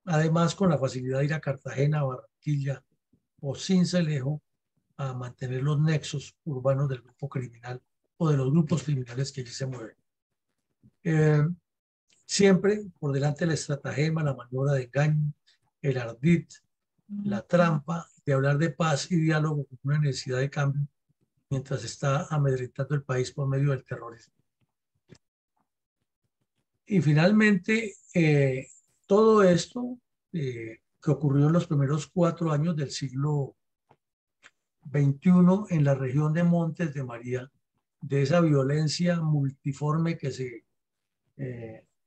Además, con la facilidad de ir a Cartagena, Barranquilla o Sincelejo a mantener los nexos urbanos del grupo criminal o de los grupos criminales que allí se mueven. Siempre por delante la estratagema, la maniobra de engaño, el ardid, la trampa de hablar de paz y diálogo con una necesidad de cambio mientras está amedrentando el país por medio del terrorismo. Y finalmente, todo esto que ocurrió en los primeros 4 años del siglo XXI en la región de Montes de María, de esa violencia multiforme que se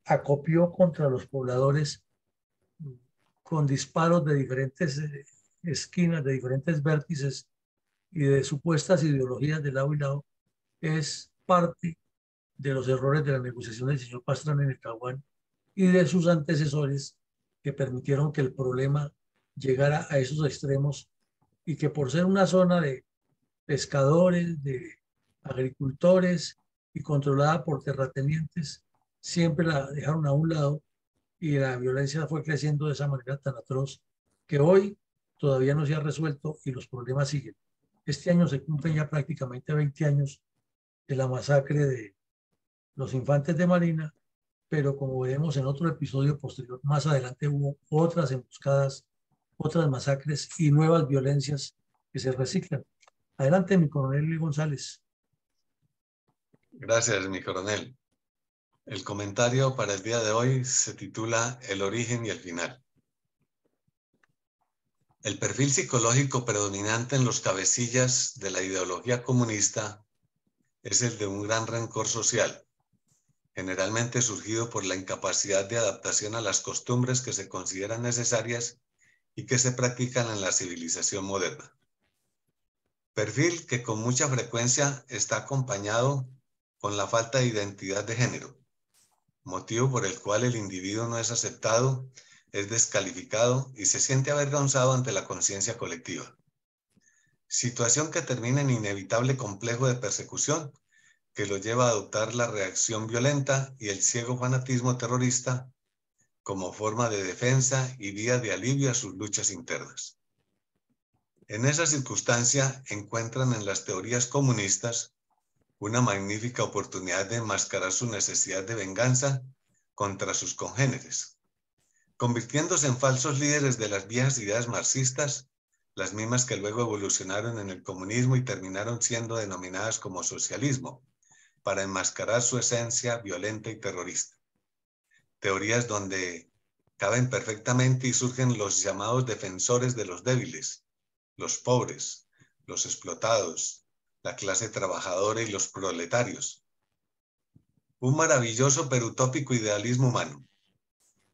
acopió contra los pobladores con disparos de diferentes esquinas, de diferentes vértices y de supuestas ideologías de lado y lado, es parte de los errores de la negociación del señor Pastrana en el Caguán y de sus antecesores que permitieron que el problema llegara a esos extremos y que por ser una zona de pescadores, de agricultores y controlada por terratenientes, siempre la dejaron a un lado y la violencia fue creciendo de esa manera tan atroz que hoy todavía no se ha resuelto y los problemas siguen. Este año se cumplen ya prácticamente 20 años de la masacre de los infantes de Marina, pero como veremos en otro episodio posterior, más adelante hubo otras emboscadas, otras masacres y nuevas violencias que se reciclan. Adelante, mi coronel González. Gracias, mi coronel. El comentario para el día de hoy se titula El origen y el final. El perfil psicológico predominante en los cabecillas de la ideología comunista es el de un gran rencor social, generalmente surgido por la incapacidad de adaptación a las costumbres que se consideran necesarias y que se practican en la civilización moderna. Perfil que con mucha frecuencia está acompañado con la falta de identidad de género, motivo por el cual el individuo no es aceptado, es descalificado y se siente avergonzado ante la conciencia colectiva. Situación que termina en inevitable complejo de persecución que lo lleva a adoptar la reacción violenta y el ciego fanatismo terrorista como forma de defensa y vía de alivio a sus luchas internas. En esa circunstancia encuentran en las teorías comunistas una magnífica oportunidad de enmascarar su necesidad de venganza contra sus congéneres, convirtiéndose en falsos líderes de las viejas ideas marxistas, las mismas que luego evolucionaron en el comunismo y terminaron siendo denominadas como socialismo, para enmascarar su esencia violenta y terrorista. Teorías donde caben perfectamente y surgen los llamados defensores de los débiles, los pobres, los explotados, la clase trabajadora y los proletarios. Un maravilloso pero utópico idealismo humano,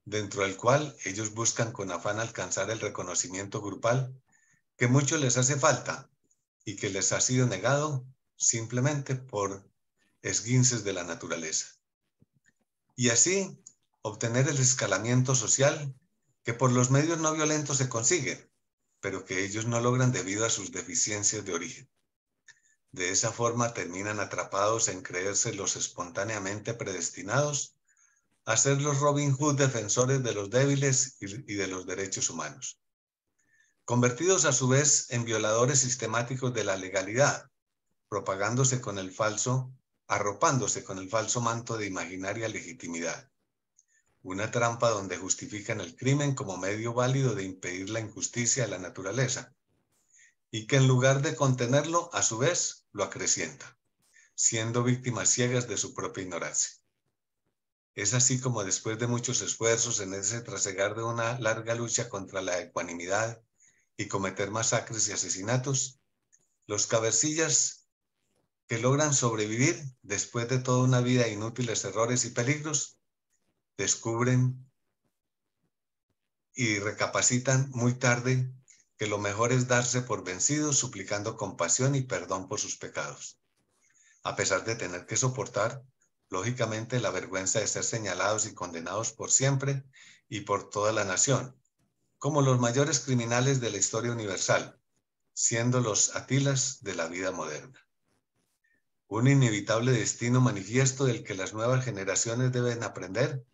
dentro del cual ellos buscan con afán alcanzar el reconocimiento grupal que mucho les hace falta y que les ha sido negado simplemente por esguinces de la naturaleza. Y así obtener el escalamiento social que por los medios no violentos se consigue, pero que ellos no logran debido a sus deficiencias de origen. De esa forma terminan atrapados en creerse los espontáneamente predestinados a ser los Robin Hood defensores de los débiles y de los derechos humanos, convertidos a su vez en violadores sistemáticos de la legalidad, arropándose con el falso manto de imaginaria legitimidad. Una trampa donde justifican el crimen como medio válido de impedir la injusticia de la naturaleza, y que en lugar de contenerlo, a su vez, lo acrecienta, siendo víctimas ciegas de su propia ignorancia. Es así como después de muchos esfuerzos en ese trasegar de una larga lucha contra la ecuanimidad y cometer masacres y asesinatos, los cabecillas que logran sobrevivir después de toda una vida de inútiles errores y peligros, descubren y recapacitan muy tarde que lo mejor es darse por vencidos suplicando compasión y perdón por sus pecados, a pesar de tener que soportar, lógicamente, la vergüenza de ser señalados y condenados por siempre y por toda la nación, como los mayores criminales de la historia universal, siendo los Atilas de la vida moderna. un inevitable destino manifiesto del que las nuevas generaciones deben aprender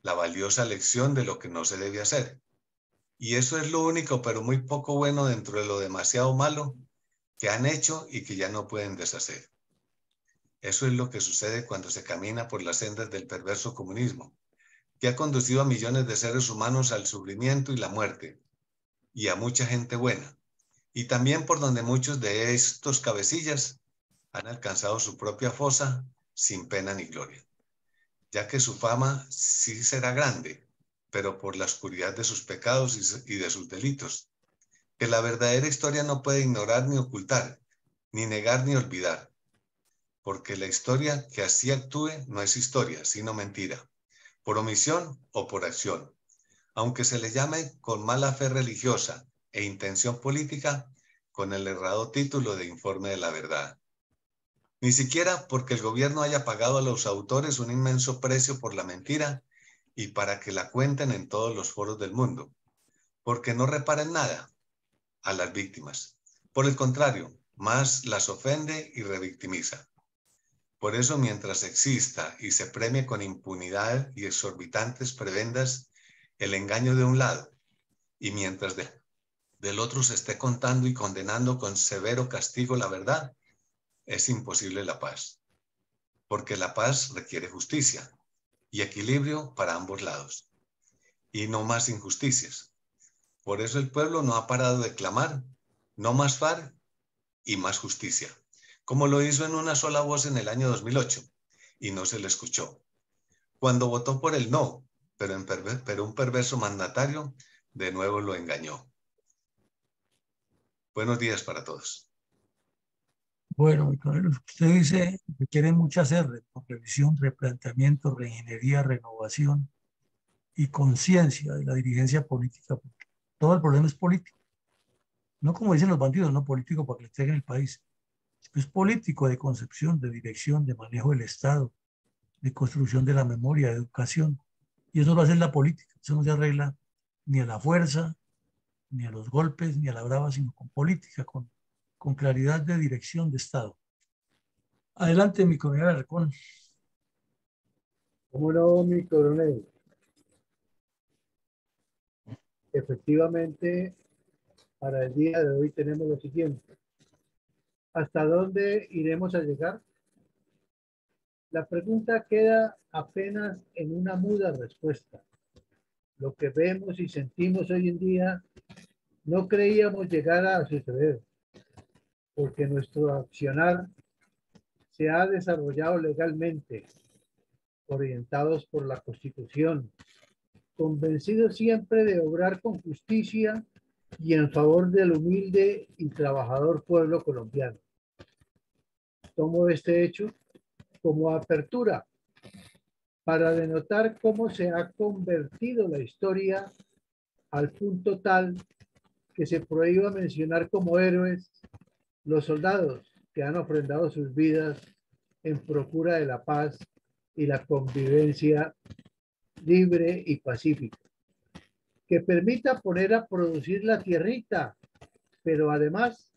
la valiosa lección de lo que no se debe hacer. Y eso es lo único, pero muy poco bueno dentro de lo demasiado malo que han hecho y que ya no pueden deshacer. Eso es lo que sucede cuando se camina por las sendas del perverso comunismo, que ha conducido a millones de seres humanos al sufrimiento y la muerte, y a mucha gente buena, y también por donde muchos de estos cabecillas han alcanzado su propia fosa sin pena ni gloria, ya que su fama sí será grande, pero por la oscuridad de sus pecados y de sus delitos, que la verdadera historia no puede ignorar ni ocultar, ni negar ni olvidar, porque la historia que así actúe no es historia, sino mentira, por omisión o por acción, aunque se le llame con mala fe religiosa e intención política, con el errado título de informe de la verdad. Ni siquiera porque el gobierno haya pagado a los autores un inmenso precio por la mentira y para que la cuenten en todos los foros del mundo, porque no reparen nada a las víctimas. Por el contrario, más las ofende y revictimiza. Por eso, mientras exista y se premie con impunidad y exorbitantes prebendas el engaño de un lado, y mientras del otro se esté contando y condenando con severo castigo la verdad, es imposible la paz. Porque la paz requiere justicia y equilibrio para ambos lados, y no más injusticias. Por eso el pueblo no ha parado de clamar, no más FARC y más justicia, como lo hizo en una sola voz en el año 2008, y no se le escuchó. Cuando votó por el no, pero un perverso mandatario de nuevo lo engañó. Buenos días para todos. Bueno, usted dice que quiere muchas R, por revisión, replanteamiento, reingeniería, renovación y conciencia de la dirigencia política, porque todo el problema es político. No como dicen los bandidos, no político para que le entreguen el país. Es político de concepción, de dirección, de manejo del Estado, de construcción de la memoria, de educación. Y eso lo hace la política. Eso no se arregla ni a la fuerza, ni a los golpes, ni a la brava, sino con política, con claridad de dirección de Estado. Adelante, mi coronel Alarcón. ¿Cómo no, mi coronel? Efectivamente, para el día de hoy tenemos lo siguiente. ¿Hasta dónde iremos a llegar? La pregunta queda apenas en una muda respuesta. Lo que vemos y sentimos hoy en día no creíamos llegar a suceder, porque nuestro accionar se ha desarrollado legalmente, orientados por la Constitución, convencidos siempre de obrar con justicia y en favor del humilde y trabajador pueblo colombiano. Tomo este hecho como apertura para denotar cómo se ha convertido la historia al punto tal que se prohíba mencionar como héroes los soldados que han ofrendado sus vidas en procura de la paz y la convivencia libre y pacífica, que permita poner a producir la tierrita, pero además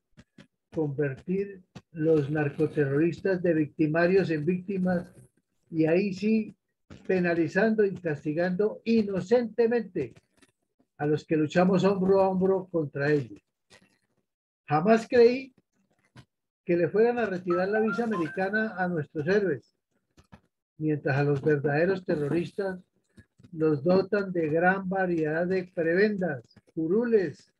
convertir los narcoterroristas de victimarios en víctimas, y ahí sí penalizando y castigando inocentemente a los que luchamos hombro a hombro contra ellos. Jamás creí que le fueran a retirar la visa americana a nuestros héroes, mientras a los verdaderos terroristas los dotan de gran variedad de prebendas, curules,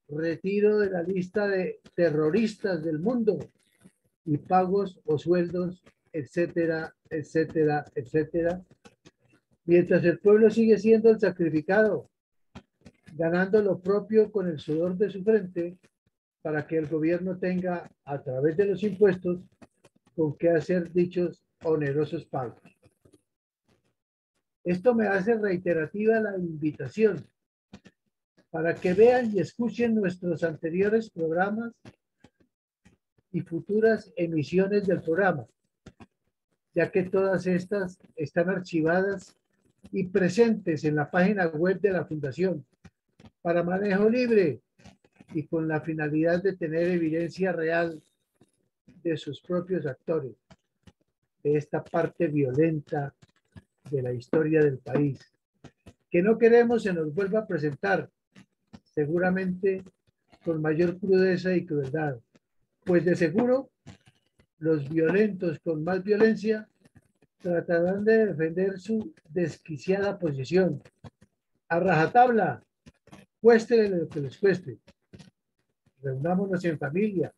retiro de la lista de terroristas del mundo y pagos o sueldos, etcétera, etcétera, etcétera, mientras el pueblo sigue siendo el sacrificado, ganando lo propio con el sudor de su frente para que el gobierno tenga, a través de los impuestos, con qué hacer dichos onerosos pagos. Esto me hace reiterativa la invitación para que vean y escuchen nuestros anteriores programas y futuras emisiones del programa, ya que todas estas están archivadas y presentes en la página web de la Fundación para manejo libre y con la finalidad de tener evidencia real de sus propios actores, de esta parte violenta de la historia del país, que no queremos se nos vuelva a presentar, seguramente con mayor crudeza y crueldad, pues de seguro los violentos con más violencia tratarán de defender su desquiciada posición. A rajatabla, cueste lo que les cueste. Reunámonos en familia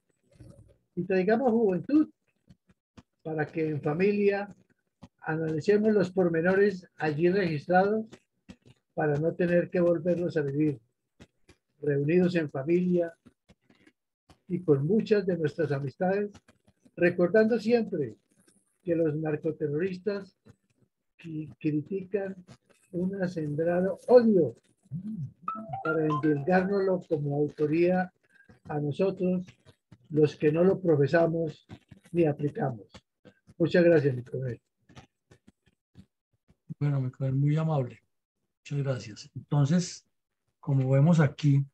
y traigamos juventud para que en familia analicemos los pormenores allí registrados para no tener que volverlos a vivir. Reunidos en familia y con muchas de nuestras amistades, recordando siempre que los narcoterroristas critican un acendrado odio para endilgárnoslo como autoría a nosotros, los que no lo profesamos ni aplicamos. Muchas gracias, mi coronel. Bueno, mi coronel, muy amable. Muchas gracias. Entonces, como vemos aquí,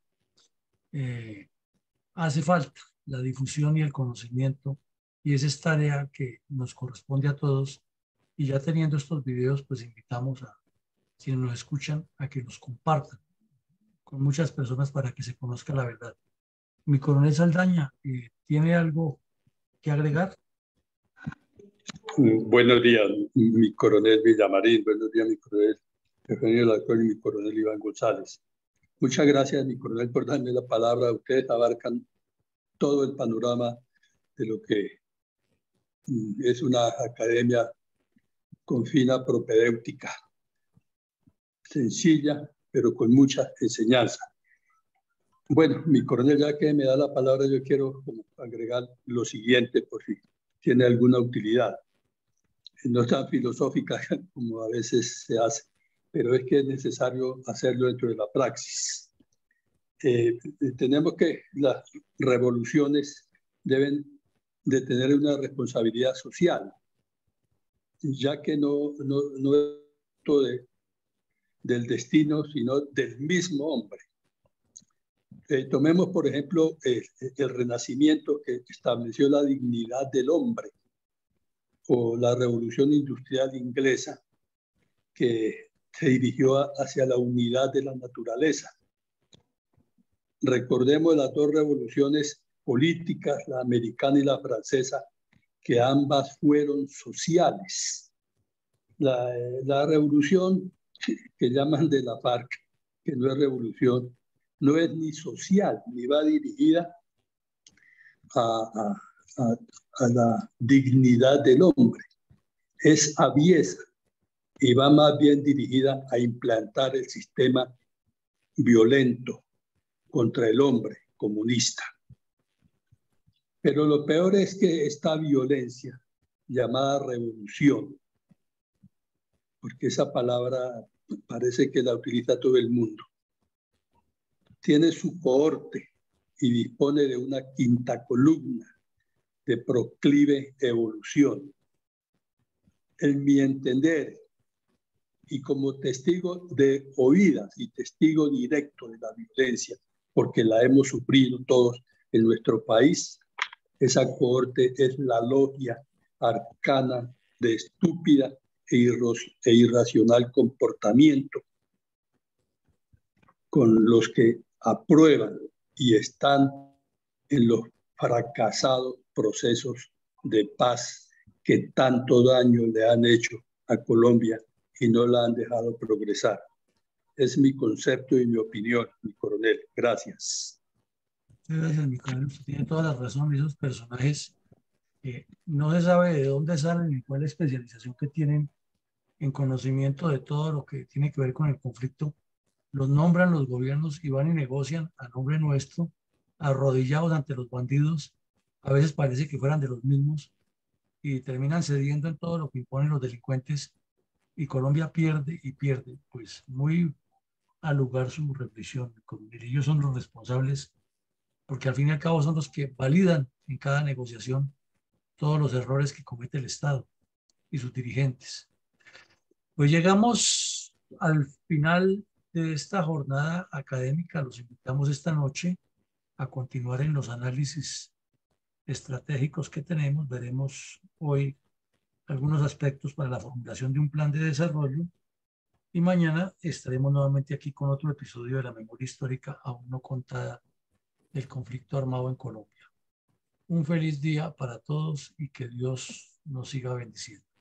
hace falta la difusión y el conocimiento, y esa es tarea que nos corresponde a todos. Y ya teniendo estos videos, pues invitamos a quienes nos escuchan a que los compartan con muchas personas para que se conozca la verdad. Mi coronel Saldaña, ¿tiene algo que agregar? Buenos días, mi coronel Villamarín. Buenos días, mi coronel Eugenio Alarcón y mi coronel Iván González. Muchas gracias, mi coronel, por darme la palabra. Ustedes abarcan todo el panorama de lo que es una academia con fina propedéutica, sencilla, pero con mucha enseñanza. Bueno, mi coronel, ya que me da la palabra, yo quiero agregar lo siguiente, por si tiene alguna utilidad. No tan filosófica como a veces se hace, pero es que es necesario hacerlo dentro de la praxis. Tenemos que las revoluciones deben de tener una responsabilidad social, ya que no es del destino, sino del mismo hombre. Tomemos, por ejemplo, el Renacimiento, que estableció la dignidad del hombre, o la Revolución Industrial Inglesa, que se dirigió hacia la unidad de la naturaleza. Recordemos las dos revoluciones políticas, la americana y la francesa, que ambas fueron sociales. La revolución que llaman de la FARC, que no es revolución, no es ni social, ni va dirigida a la dignidad del hombre. Es aviesa y va más bien dirigida a implantar el sistema violento contra el hombre comunista. Pero lo peor es que esta violencia, llamada revolución, porque esa palabra parece que la utiliza todo el mundo, tiene su cohorte y dispone de una quinta columna de proclive evolución. En mi entender, y como testigo de oídas y testigo directo de la violencia, porque la hemos sufrido todos en nuestro país, esa cohorte es la logia arcana de estúpida e irracional comportamiento con los que aprueban y están en los fracasados procesos de paz que tanto daño le han hecho a Colombia y no la han dejado progresar. Es mi concepto y mi opinión, mi coronel. Gracias. Gracias, mi coronel. Usted tiene toda la razón. Esos personajes no se sabe de dónde salen ni cuál especialización que tienen en conocimiento de todo lo que tiene que ver con el conflicto. Los nombran los gobiernos y van y negocian a nombre nuestro, arrodillados ante los bandidos. A veces parece que fueran de los mismos y terminan cediendo en todo lo que imponen los delincuentes, y Colombia pierde y pierde. Pues muy al lugar su reflexión, coronel. Ellos son los responsables, porque al fin y al cabo son los que validan en cada negociación todos los errores que comete el Estado y sus dirigentes. Pues llegamos al final de esta jornada académica. Los invitamos esta noche a continuar en los análisis estratégicos que tenemos. Veremos hoy algunos aspectos para la formulación de un plan de desarrollo y mañana estaremos nuevamente aquí con otro episodio de la memoria histórica aún no contada del conflicto armado en Colombia. Un feliz día para todos y que Dios nos siga bendiciendo.